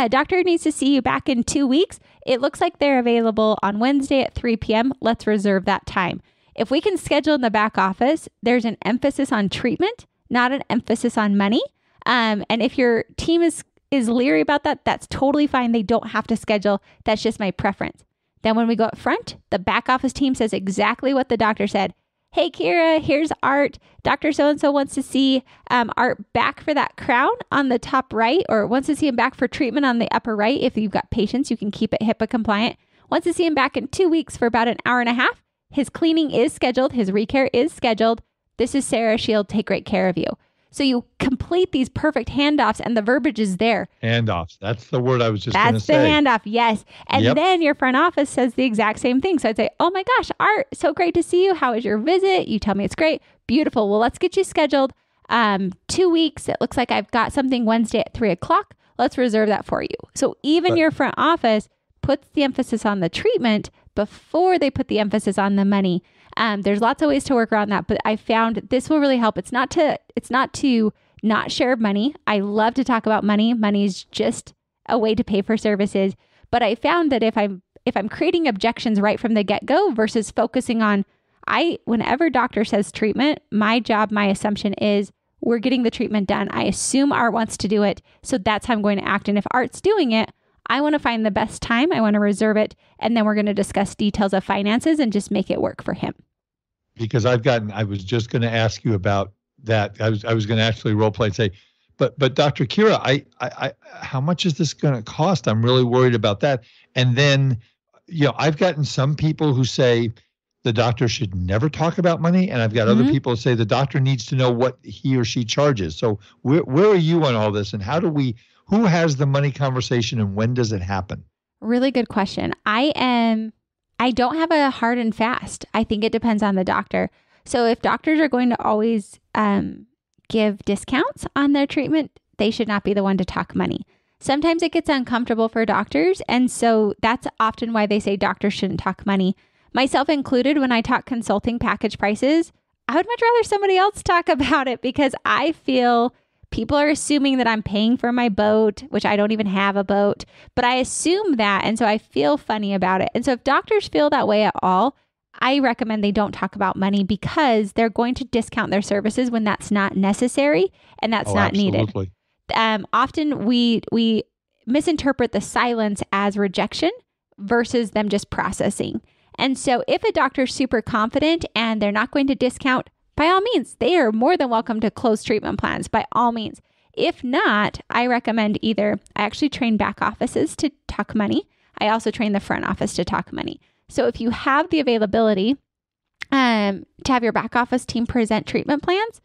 doctor needs to see you back in 2 weeks. It looks like they're available on Wednesday at 3 p.m. Let's reserve that time. If we can schedule in the back office, there's an emphasis on treatment, not an emphasis on money. And if your team is leery about that, that's totally fine. They don't have to schedule. That's just my preference. Then when we go up front, the back office team says exactly what the doctor said. Hey, Kiera, here's Art. Dr. So-and-so wants to see Art back for that crown on the top right, or wants to see him back for treatment on the upper right. If you've got patients, you can keep it HIPAA compliant. Wants to see him back in 2 weeks for about an hour and a half. His cleaning is scheduled. His recare is scheduled. This is Sarah. She'll take great care of you. So you complete these perfect handoffs and the verbiage is there. Handoffs. That's the word I was just going to say. That's the handoff. Yes. And then your front office says the exact same thing. So I'd say, oh my gosh, Art, so great to see you. How was your visit? You tell me it's great. Beautiful. Well, let's get you scheduled 2 weeks. It looks like I've got something Wednesday at 3:00. Let's reserve that for you. So even your front office puts the emphasis on the treatment before they put the emphasis on the money. There's lots of ways to work around that, but I found this will really help. It's not to not share money. I love to talk about money. Money is just a way to pay for services. But I found that if I'm creating objections right from the get-go versus focusing on, whenever doctor says treatment, my job, my assumption is we're getting the treatment done. I assume Art wants to do it. So that's how I'm going to act. And if Art's doing it, I want to find the best time. I want to reserve it. And then we're going to discuss details of finances and just make it work for him. Because I was just going to ask you about that. I was going to actually role play and say, but Dr. Kiera, I how much is this going to cost? I'm really worried about that. And then, I've gotten some people who say the doctor should never talk about money. And I've got other people who say the doctor needs to know what he or she charges. So where are you on all this? And who has the money conversation and when does it happen? Really good question. I don't have a hard and fast. I think it depends on the doctor. So if doctors are going to always give discounts on their treatment, they should not be the one to talk money. Sometimes it gets uncomfortable for doctors. And so that's often why they say doctors shouldn't talk money. Myself included, when I talk consulting package prices, I would much rather somebody else talk about it because I feel people are assuming that I'm paying for my boat, which I don't even have a boat, but I assume that. And so I feel funny about it. And so if doctors feel that way at all, I recommend they don't talk about money because they're going to discount their services when that's not necessary and that's not absolutely. Needed. Often we misinterpret the silence as rejection versus them just processing. And so if a doctor's super confident and they're not going to discount, by all means, they are more than welcome to close treatment plans, by all means. If not, I recommend I actually train back offices to talk money. I also train the front office to talk money. So if you have the availability to have your back office team present treatment plans,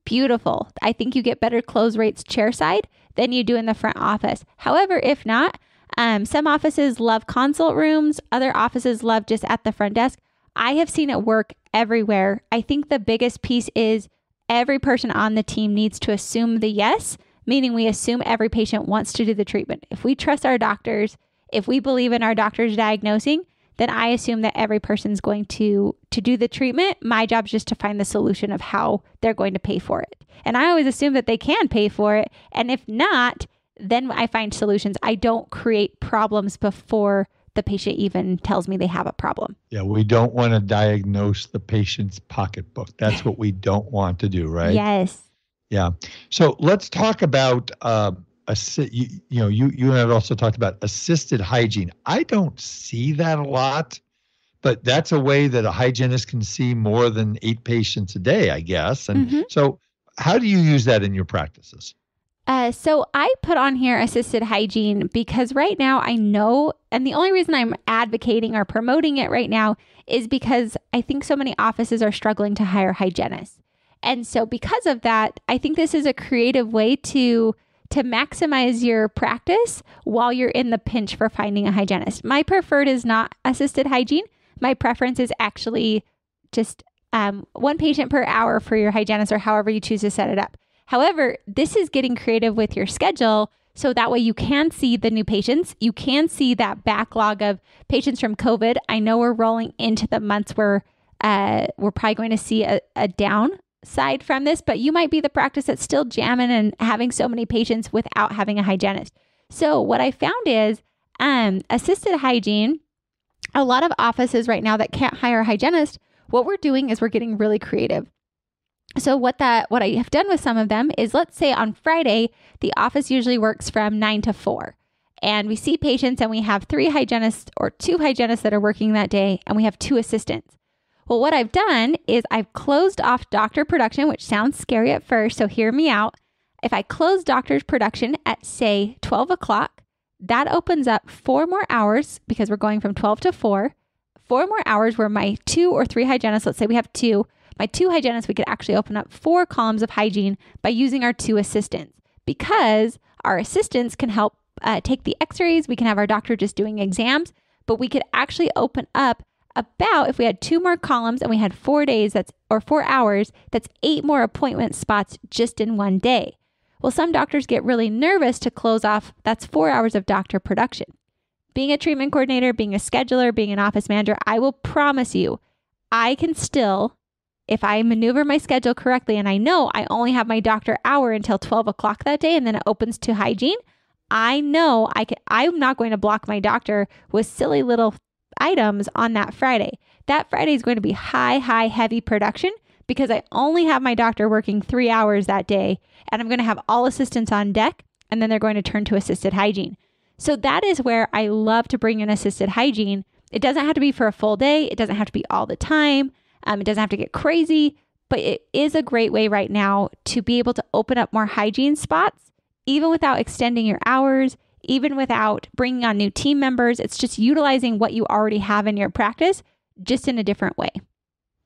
beautiful. I think you get better close rates chairside than you do in the front office. However, if not, some offices love consult rooms. Other offices love just at the front desk. I have seen it work everywhere. I think the biggest piece is every person on the team needs to assume the yes, meaning we assume every patient wants to do the treatment. If we trust our doctors, if we believe in our doctors diagnosing, then I assume that every person's going to do the treatment. My job is just to find the solution of how they're going to pay for it. And I always assume that they can pay for it. And if not, then I find solutions. I don't create problems before the patient even tells me they have a problem. Yeah, we don't want to diagnose the patient's pocketbook. That's what we don't want to do, right? Yes. Yeah. So let's talk about you and I have also talked about assisted hygiene. I don't see that a lot, but that's a way that a hygienist can see more than 8 patients a day, I guess. And so how do you use that in your practices? So I put on here assisted hygiene because right now I know, and the only reason I'm advocating or promoting it right now is because I think so many offices are struggling to hire hygienists. And so because of that, I think this is a creative way to maximize your practice while you're in the pinch for finding a hygienist. My preferred is not assisted hygiene. My preference is actually just 1 patient per hour for your hygienist or however you choose to set it up. However, this is getting creative with your schedule so that way you can see the new patients. You can see that backlog of patients from COVID. I know we're rolling into the months where we're probably going to see a downside from this, but you might be the practice that's still jamming and having so many patients without having a hygienist. So what I found is assisted hygiene, a lot of offices right now that can't hire a hygienist, what we're doing is we're getting really creative. So what I have done with some of them is, let's say on Friday, the office usually works from 9 to 4 and we see patients and we have 3 hygienists or 2 hygienists that are working that day and we have 2 assistants. Well, what I've done is I've closed off doctor production, which sounds scary at first. So hear me out. If I close doctor's production at say 12 o'clock, that opens up 4 more hours because we're going from 12 to 4 more hours where my 2 or 3 hygienists, let's say we have 2, my 2 hygienists, we could actually open up 4 columns of hygiene by using our 2 assistants because our assistants can help take the x-rays. We can have our doctor just doing exams, but we could actually open up about, if we had 2 more columns and we had 4 days, 4 hours, that's 8 more appointment spots just in one day. Well, some doctors get really nervous to close off. That's 4 hours of doctor production. Being a treatment coordinator, being a scheduler, being an office manager, I will promise you, I can still, if I maneuver my schedule correctly and I know I only have my doctor hour until 12 o'clock that day and then it opens to hygiene, I know I'm not going to block my doctor with silly little items on that Friday. That Friday is going to be high, heavy production because I only have my doctor working 3 hours that day and I'm going to have all assistants on deck and then they're going to turn to assisted hygiene. So that is where I love to bring in assisted hygiene. It doesn't have to be for a full day. It doesn't have to be all the time. It doesn't have to get crazy, but it is a great way right now to be able to open up more hygiene spots, even without extending your hours, even without bringing on new team members. It's just utilizing what you already have in your practice, just in a different way.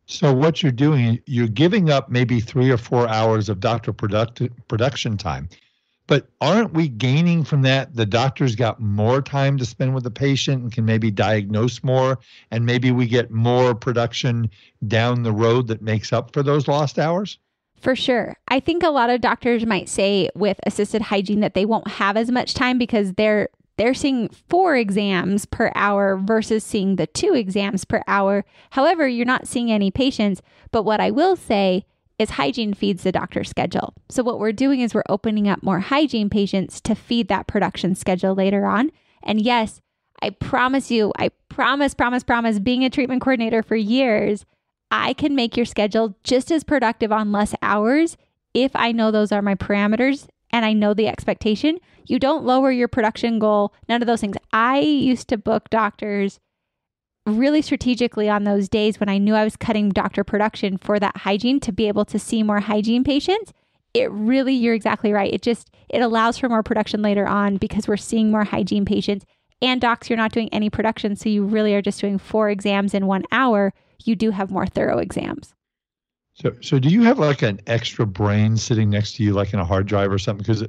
So what you're doing, you're giving up maybe 3 or 4 hours of doctor production time. But aren't we gaining from that? The doctor's got more time to spend with the patient and can maybe diagnose more, and maybe we get more production down the road that makes up for those lost hours? For sure. I think a lot of doctors might say with assisted hygiene that they won't have as much time because they're seeing 4 exams per hour versus seeing the 2 exams per hour. However, you're not seeing any patients. But what I will say is hygiene feeds the doctor's schedule. So what we're doing is we're opening up more hygiene patients to feed that production schedule later on. And yes, I promise you, I promise, being a treatment coordinator for years, I can make your schedule just as productive on less hours if I know those are my parameters and I know the expectation. You don't lower your production goal, none of those things. I used to book doctors really strategically on those days when I knew I was cutting doctor production for that hygiene to be able to see more hygiene patients. It really, you're exactly right. It allows for more production later on because we're seeing more hygiene patients. And docs, you're not doing any production, so you really are just doing 4 exams in 1 hour. You do have more thorough exams. So do you have like an extra brain sitting next to you, like in a hard drive or something? Because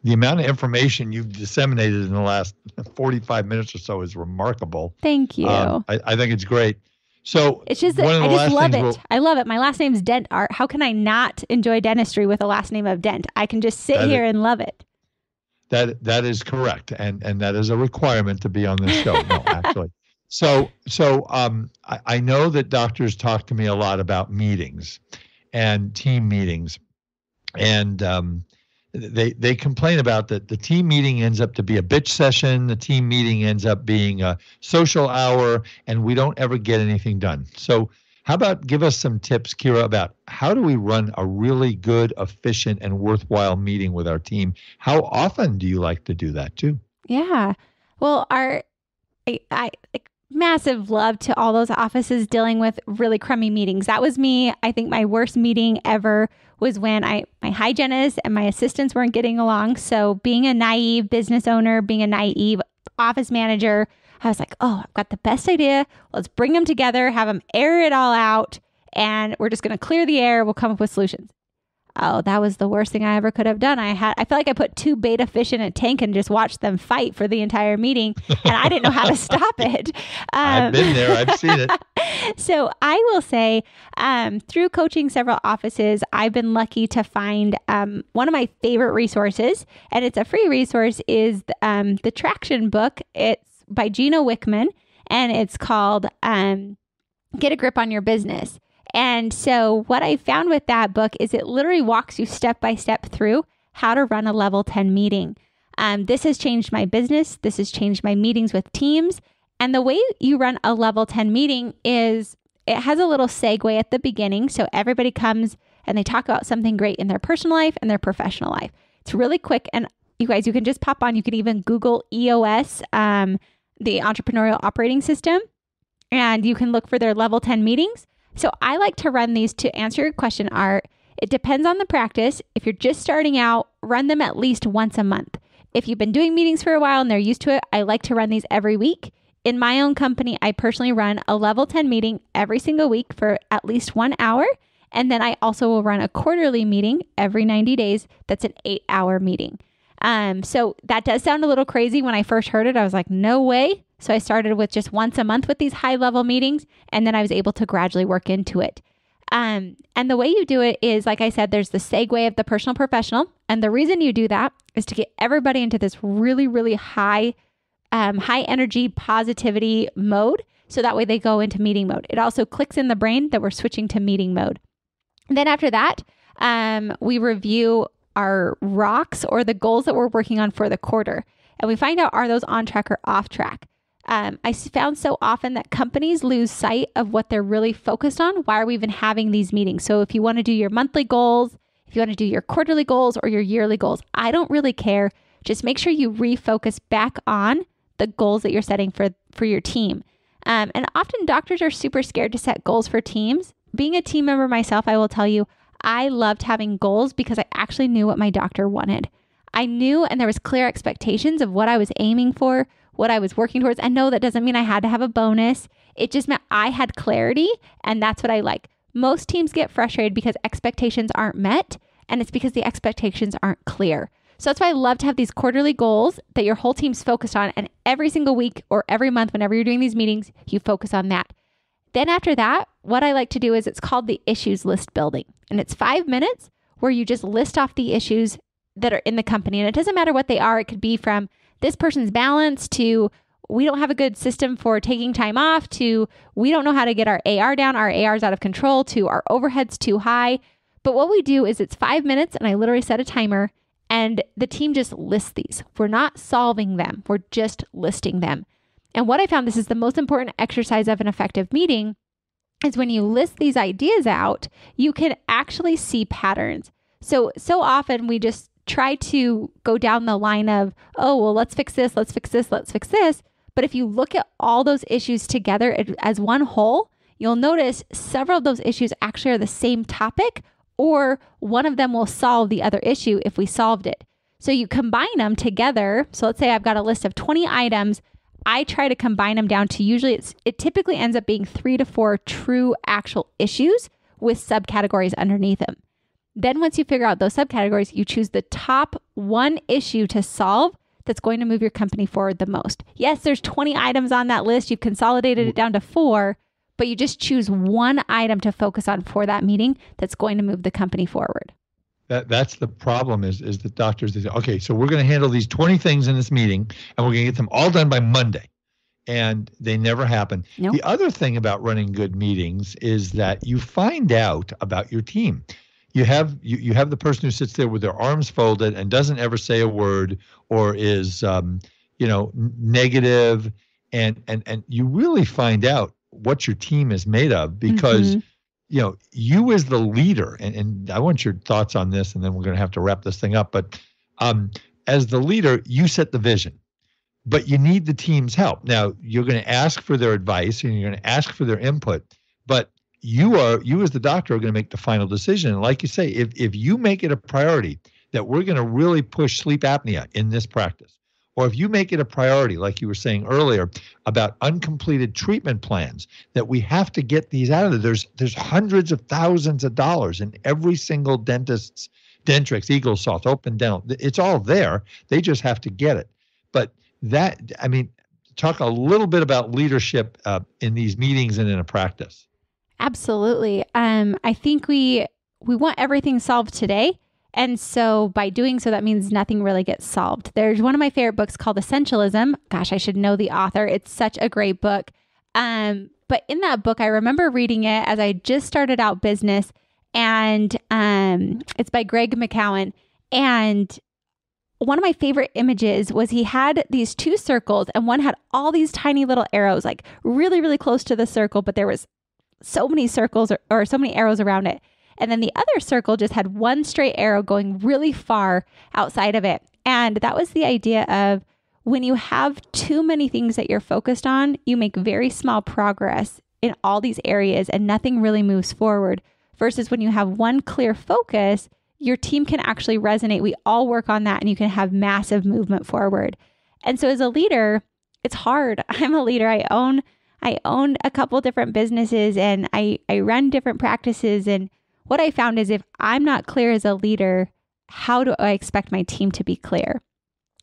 the amount of information you've disseminated in the last 45 minutes or so is remarkable. Thank you. I think it's great. So it's just that I just love it. I love it. My last name's Dent, Art. How can I not enjoy dentistry with a last name of Dent? I can just sit here and love it. That is correct, and that is a requirement to be on this show. No, actually. So I know that doctors talk to me a lot about meetings and team meetings, and they complain about that the team meeting ends up to be a bitch session. The team meeting ends up being a social hour, and we don't ever get anything done. So How about give us some tips, Kiera, about how do we run a really good, efficient, and worthwhile meeting with our team? How often do you like to do that too? Yeah. Well, I like massive love to all those offices dealing with really crummy meetings. That was me. I think my worst meeting ever was when my hygienist and my assistants weren't getting along. So being a naive business owner, being a naive office manager, I was like, oh, I've got the best idea. Let's bring them together, have them air it all out, and we're just going to clear the air. We'll come up with solutions. Oh, that was the worst thing I ever could have done. I felt like I put 2 beta fish in a tank and just watched them fight for the entire meeting, and I didn't know how to stop it. I've been there. I've seen it. So I will say, through coaching several offices, I've been lucky to find one of my favorite resources, and it's a free resource, is the Traction book. It's by Gino Wickman, and it's called Get a Grip on Your Business. And so what I found with that book is it literally walks you step by step through how to run a level 10 meeting. This has changed my business. This has changed my meetings with teams. And the way you run a level 10 meeting is it has a little segue at the beginning. So everybody comes and they talk about something great in their personal life and their professional life. It's really quick. And you guys, you can just pop on. You can even Google EOS, the Entrepreneurial Operating System, and you can look for their level 10 meetings. So I like to run these to answer your question, Art. It depends on the practice. If you're just starting out, run them at least once a month. If you've been doing meetings for a while and they're used to it, I like to run these every week. In my own company, I personally run a level 10 meeting every single week for at least 1 hour. And then I also will run a quarterly meeting every 90 days. That's an 8-hour meeting. So that does sound a little crazy. When I first heard it, I was like, no way. So I started with just once a month with these high level meetings, and then I was able to gradually work into it. And the way you do it is, like I said, there's the segue of the personal professional. And the reason you do that is to get everybody into this really, really high energy positivity mode. So that way they go into meeting mode. It also clicks in the brain that we're switching to meeting mode. And then after that, we review our rocks or the goals that we're working on for the quarter. And we find out, are those on track or off track? I found so often that companies lose sight of what they're really focused on. Why are we even having these meetings? So if you want to do your monthly goals, if you want to do your quarterly goals or your yearly goals, I don't really care. Just make sure you refocus back on the goals that you're setting for your team. And often doctors are super scared to set goals for teams. Being a team member myself, I will tell you, I loved having goals because I actually knew what my doctor wanted. I knew, and there was clear expectations of what I was aiming for, what I was working towards. And no, that doesn't mean I had to have a bonus. It just meant I had clarity, and that's what I like. Most teams get frustrated because expectations aren't met, and it's because the expectations aren't clear. So that's why I love to have these quarterly goals that your whole team's focused on, and every single week or every month, whenever you're doing these meetings, you focus on that. Then after that, what I like to do is it's called the issues list building, and it's 5 minutes where you just list off the issues that are in the company. And it doesn't matter what they are. It could be from this person's balance to we don't have a good system for taking time off to we don't know how to get our AR down. Our AR is out of control to our overhead's too high. But what we do is it's 5 minutes and I literally set a timer and the team just lists these. We're not solving them. We're just listing them. And what I found, this is the most important exercise of an effective meeting, is when you list these ideas out, you can actually see patterns. So often we just try to go down the line of, oh, well, let's fix this, let's fix this, let's fix this. But if you look at all those issues together as one whole, you'll notice several of those issues actually are the same topic, or one of them will solve the other issue if we solved it. So you combine them together. So let's say I've got a list of 20 items. I try to combine them down to usually it typically ends up being 3 to 4 true actual issues with subcategories underneath them. Then once you figure out those subcategories, you choose the top one issue to solve that's going to move your company forward the most. Yes, there's 20 items on that list. You've consolidated it down to 4, but you just choose one item to focus on for that meeting that's going to move the company forward. That's the problem is the doctors, they say, okay, so we're going to handle these 20 things in this meeting and we're going to get them all done by Monday. And they never happen. Nope. The other thing about running good meetings is that you find out about your team. You have the person who sits there with their arms folded and doesn't ever say a word or is negative, and you really find out what your team is made of, because you as the leader, and I want your thoughts on this, and then we're going to have to wrap this thing up. But as the leader, you set the vision, but you need the team's help. Now, you're going to ask for their advice and you're going to ask for their input, but you as the doctor are going to make the final decision. And like you say, if you make it a priority that we're going to really push sleep apnea in this practice, or if you make it a priority, like you were saying earlier, about uncompleted treatment plans, that we have to get these out of there. There's hundreds of thousands of dollars in every single dentist's Dentrix, Eaglesoft, Open Dental. It's all there. They just have to get it. But talk a little bit about leadership in these meetings and in a practice. Absolutely. I think we want everything solved today. And so by doing so, that means nothing really gets solved. There's one of my favorite books called Essentialism. Gosh, I should know the author. It's such a great book. But in that book, I remember reading it as I just started out business, and it's by Greg McKeown. And one of my favorite images was he had these two circles, and one had all these tiny little arrows, like really, really close to the circle, but there was so many circles or so many arrows around it. And then the other circle just had one straight arrow going really far outside of it. And that was the idea of when you have too many things that you're focused on, you make very small progress in all these areas and nothing really moves forward. Versus when you have one clear focus, your team can actually resonate. We all work on that and you can have massive movement forward. And so as a leader, it's hard. I'm a leader. I own a couple different businesses and I run different practices. And what I found is if I'm not clear as a leader, how do I expect my team to be clear?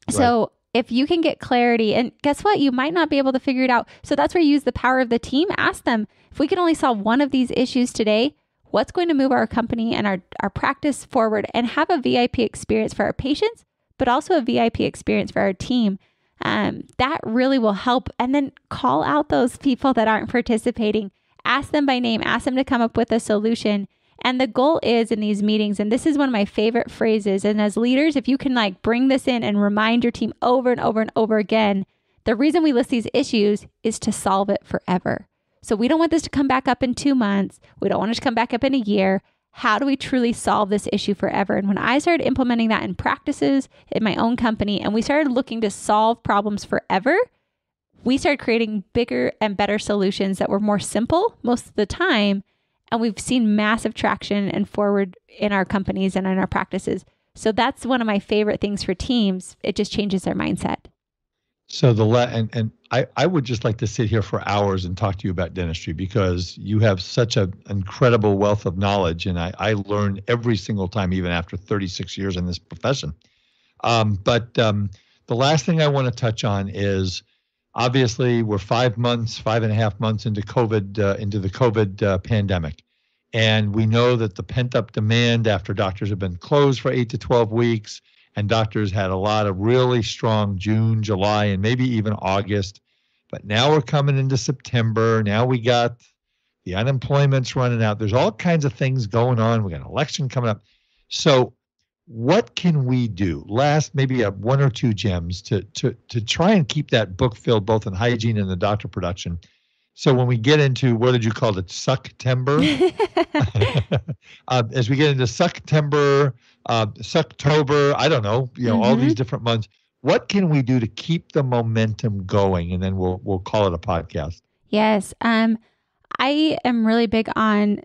Right. So if you can get clarity, and guess what? You might not be able to figure it out. So that's where you use the power of the team. Ask them, if we can only solve one of these issues today, what's going to move our company and our practice forward, and have a VIP experience for our patients, but also a VIP experience for our team. That really will help. And then call out those people that aren't participating. Ask them by name. Ask them to come up with a solution. And the goal is in these meetings, and this is one of my favorite phrases, and as leaders, if you can bring this in and remind your team over and over and over again, the reason we list these issues is to solve it forever. So we don't want this to come back up in 2 months. We don't want it to come back up in a year. How do we truly solve this issue forever? And when I started implementing that in practices in my own company, and we started looking to solve problems forever, we started creating bigger and better solutions that were more simple most of the time. And we've seen massive traction and forward in our companies and in our practices. So that's one of my favorite things for teams. It just changes their mindset. So I would just like to sit here for hours and talk to you about dentistry, because you have such an incredible wealth of knowledge, and I learn every single time, even after 36 years in this profession. But the last thing I want to touch on is, obviously, we're 5.5 months into the COVID pandemic. And we know that the pent-up demand after doctors have been closed for 8 to 12 weeks, and doctors had a lot of really strong June, July, and maybe even August. But now we're coming into September. Now we got the unemployment's running out. There's all kinds of things going on. We got an election coming up. So what can we do? Last, maybe one or two gems to try and keep that book filled, both in hygiene and the doctor production. So when we get into, what did you call it? Sucktember? As we get into Sucktember, Sucktober, I don't know, all these different months. What can we do to keep the momentum going? And then we'll call it a podcast. Yes. I am really big on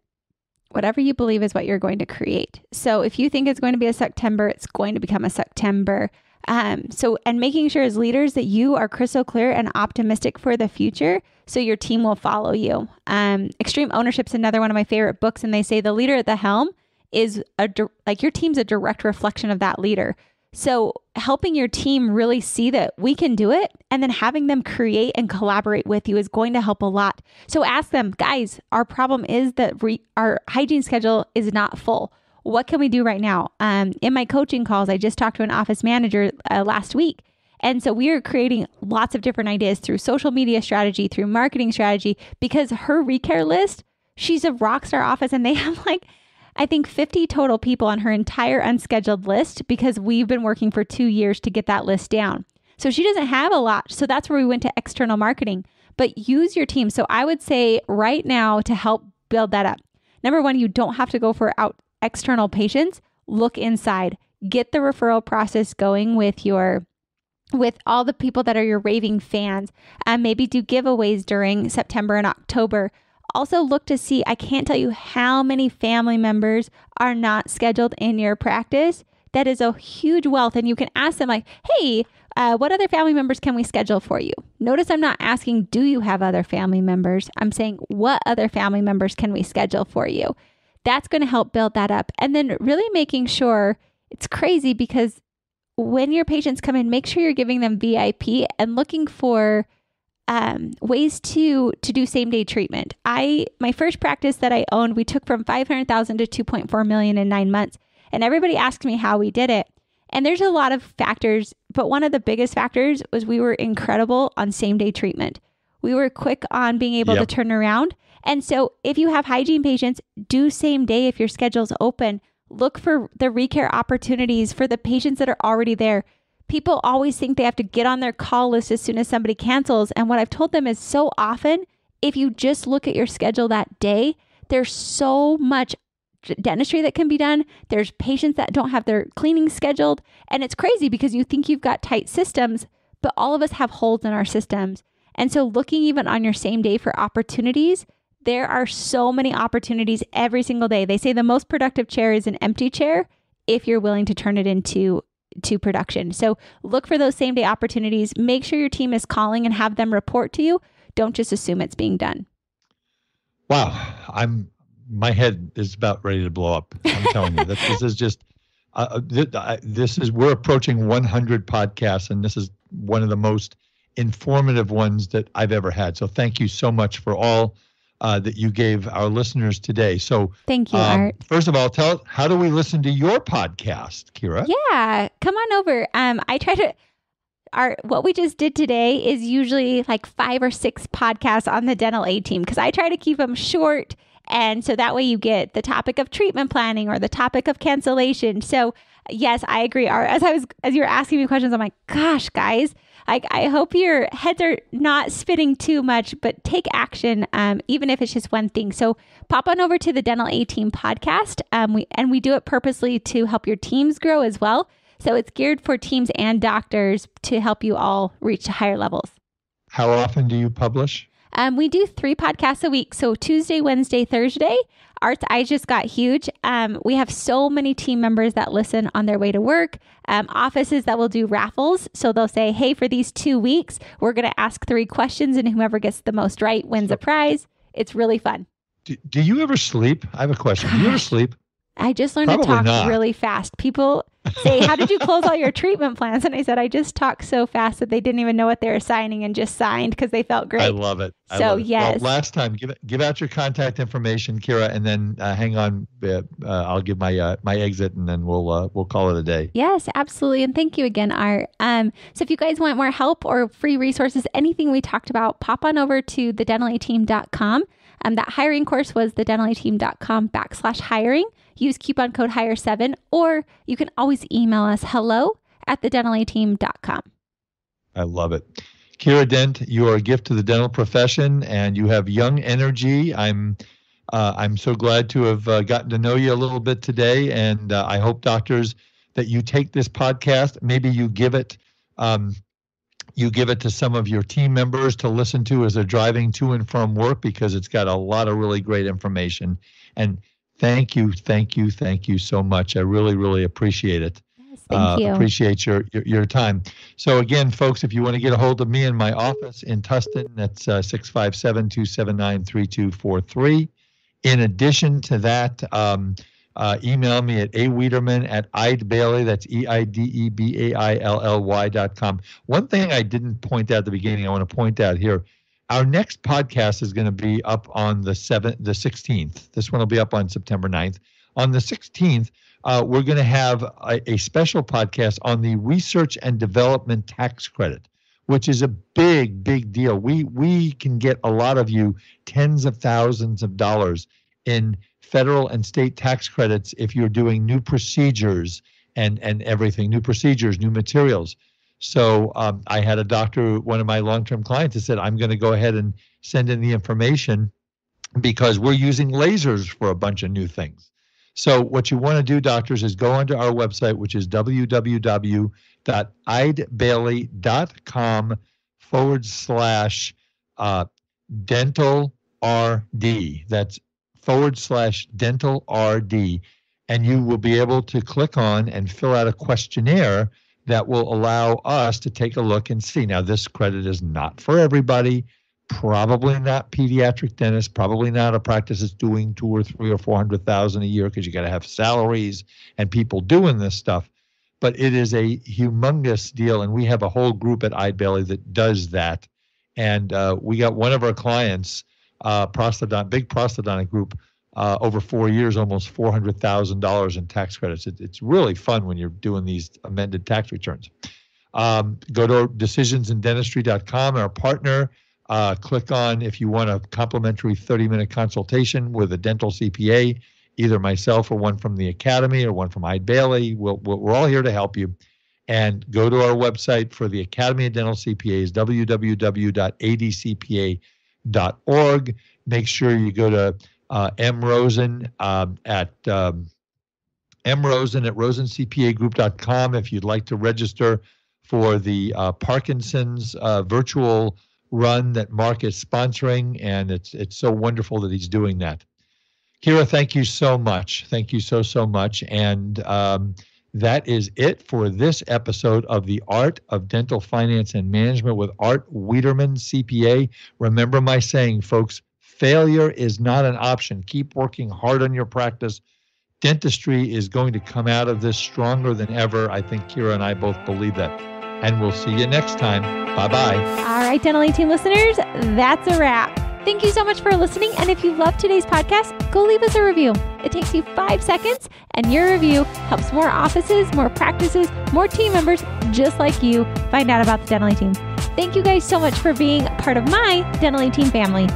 whatever you believe is what you're going to create. So if you think it's going to be a September, it's going to become a September. And making sure as leaders that you are crystal clear and optimistic for the future, so your team will follow you. Extreme Ownership is another one of my favorite books. And they say the leader at the helm is your team's a direct reflection of that leader. So helping your team really see that we can do it, and then having them create and collaborate with you is going to help a lot. So ask them, guys, our problem is that our hygiene schedule is not full. What can we do right now? In my coaching calls, I just talked to an office manager last week. And so we are creating lots of different ideas through social media strategy, through marketing strategy, because her recare list, she's a rock star office, and they have I think 50 total people on her entire unscheduled list, because we've been working for 2 years to get that list down. So she doesn't have a lot. So that's where we went to external marketing. but use your team. So I would say right now to help build that up. Number one, you don't have to go for external patients. Look inside. Get the referral process going with all the people that are your raving fans, and maybe do giveaways during September and October. Also look to see, I can't tell you how many family members are not scheduled in your practice. That is a huge wealth. And you can ask them like, hey, what other family members can we schedule for you? Notice I'm not asking, do you have other family members? I'm saying, what other family members can we schedule for you? That's going to help build that up. And then really making sure, it's crazy because when your patients come in, make sure you're giving them VIP and looking for ways to do same day treatment. My first practice that I owned, we took from 500,000 to 2.4 million in 9 months. And everybody asked me how we did it. And there's a lot of factors, but one of the biggest factors was we were incredible on same day treatment. We were quick on being able to turn around. And so if you have hygiene patients, do same day if your schedule's open. Look for the recare opportunities for the patients that are already there. People always think they have to get on their call list as soon as somebody cancels. And what I've told them is so often, if you just look at your schedule that day, there's so much dentistry that can be done. There's patients that don't have their cleaning scheduled. And it's crazy because you think you've got tight systems, but all of us have holes in our systems. And so looking even on your same day for opportunities, there are so many opportunities every single day. They say the most productive chair is an empty chair if you're willing to turn it into production. So look for those same day opportunities. Make sure your team is calling and have them report to you. Don't just assume it's being done. Wow. My head is about ready to blow up. I'm telling you that this is just, we're approaching 100 podcasts, and this is one of the most informative ones that I've ever had. So thank you so much for all that you gave our listeners today. So thank you, Art. First of all, tell us, how do we listen to your podcast, Kiera? Yeah, come on over. What we just did today is usually like 5 or 6 podcasts on the Dental A Team, because I try to keep them short. And so that way you get the topic of treatment planning or the topic of cancellation. So yes, I agree. Art, as you were asking me questions, I'm like, gosh, guys, I hope your heads are not spinning too much, but take action, even if it's just one thing. So pop on over to the Dental A Team podcast. We do it purposely to help your teams grow as well. So it's geared for teams and doctors to help you all reach higher levels. How often do you publish? We do 3 podcasts a week. So Tuesday, Wednesday, Thursday. Art's Eyes just got huge. We have so many team members that listen on their way to work, offices that will do raffles. So they'll say, hey, for these 2 weeks, we're going to ask 3 questions, and whoever gets the most right wins a prize. It's really fun. Do you ever sleep? I have a question. Do you ever sleep? I just learned Probably to talk not. really fast. People say, how did you close all your treatment plans? And I said, I just talked so fast that they didn't even know what they were signing and just signed because they felt great. I love it. Yes. Well, last time, give out your contact information, Kiera, and then hang on. I'll give my exit, and then we'll call it a day. Yes, absolutely. And thank you again, Art. So if you guys want more help or free resources, anything we talked about, pop on over to thedentalateam.com. That hiring course was thedentalateam.com/hiring. Use coupon code HIRE7, or you can always email us hello@thedentalateam.com. I love it. Kiera Dent, you are a gift to the dental profession, and you have young energy. I'm so glad to have gotten to know you a little bit today, and I hope, doctors, that you take this podcast. Maybe you give it to some of your team members to listen to as they're driving to and from work, because it's got a lot of really great information. And thank you so much. I really, really appreciate it. Yes, thank you. Appreciate your time. So again, folks, if you want to get a hold of me in my office in Tustin, that's 657-279-3243. In addition to that, email me at awiederman@eidbailey, that's EIDEBAILLY.com. One thing I didn't point out at the beginning, I want to point out here. Our next podcast is going to be up on the 16th. This one will be up on September 9th. On the 16th, we're going to have a special podcast on the research and development tax credit, which is a big, big deal. We can get a lot of you tens of thousands of dollars in federal and state tax credits if you're doing new procedures and everything, new procedures, new materials. So I had a doctor, one of my long-term clients, that said, I'm going to go ahead and send in the information because we're using lasers for a bunch of new things. So what you want to do, doctors, is go onto our website, which is www.eidbailey.com/dental RD. That's /dental RD. And you will be able to click on and fill out a questionnaire that will allow us to take a look and see. Now, this credit is not for everybody. Probably not pediatric dentists, probably not a practice that's doing 200,000 or 300,000 or 400,000 a year, because you got to have salaries and people doing this stuff. But it is a humongous deal, and we have a whole group at Eid Bailey that does that. And we got one of our clients, big prosthodontic group, over 4 years, almost $400,000 in tax credits. It's really fun when you're doing these amended tax returns. Go to decisionsindentistry.com, our partner. Click on if you want a complimentary 30-minute consultation with a dental CPA, either myself or one from the Academy or one from Eid Bailey. We're all here to help you. And go to our website for the Academy of Dental CPAs, www.adcpa.org. Make sure you go to M. Rosen at mrosen@rosencpagroup.com if you'd like to register for the Parkinson's virtual run that Mark is sponsoring, and it's so wonderful that he's doing that. Kiera, thank you so much. Thank you so much. And that is it for this episode of The Art of Dental Finance and Management with Art Wiederman, CPA. Remember my saying, folks, failure is not an option. Keep working hard on your practice. Dentistry is going to come out of this stronger than ever. I think Kiera and I both believe that. And we'll see you next time. Bye-bye. All right, Dental 18 listeners, that's a wrap. Thank you so much for listening. And if you love today's podcast, go leave us a review. It takes you 5 seconds, and your review helps more offices, more practices, more team members just like you find out about the Dental 18. Thank you guys so much for being part of my Dental 18 family.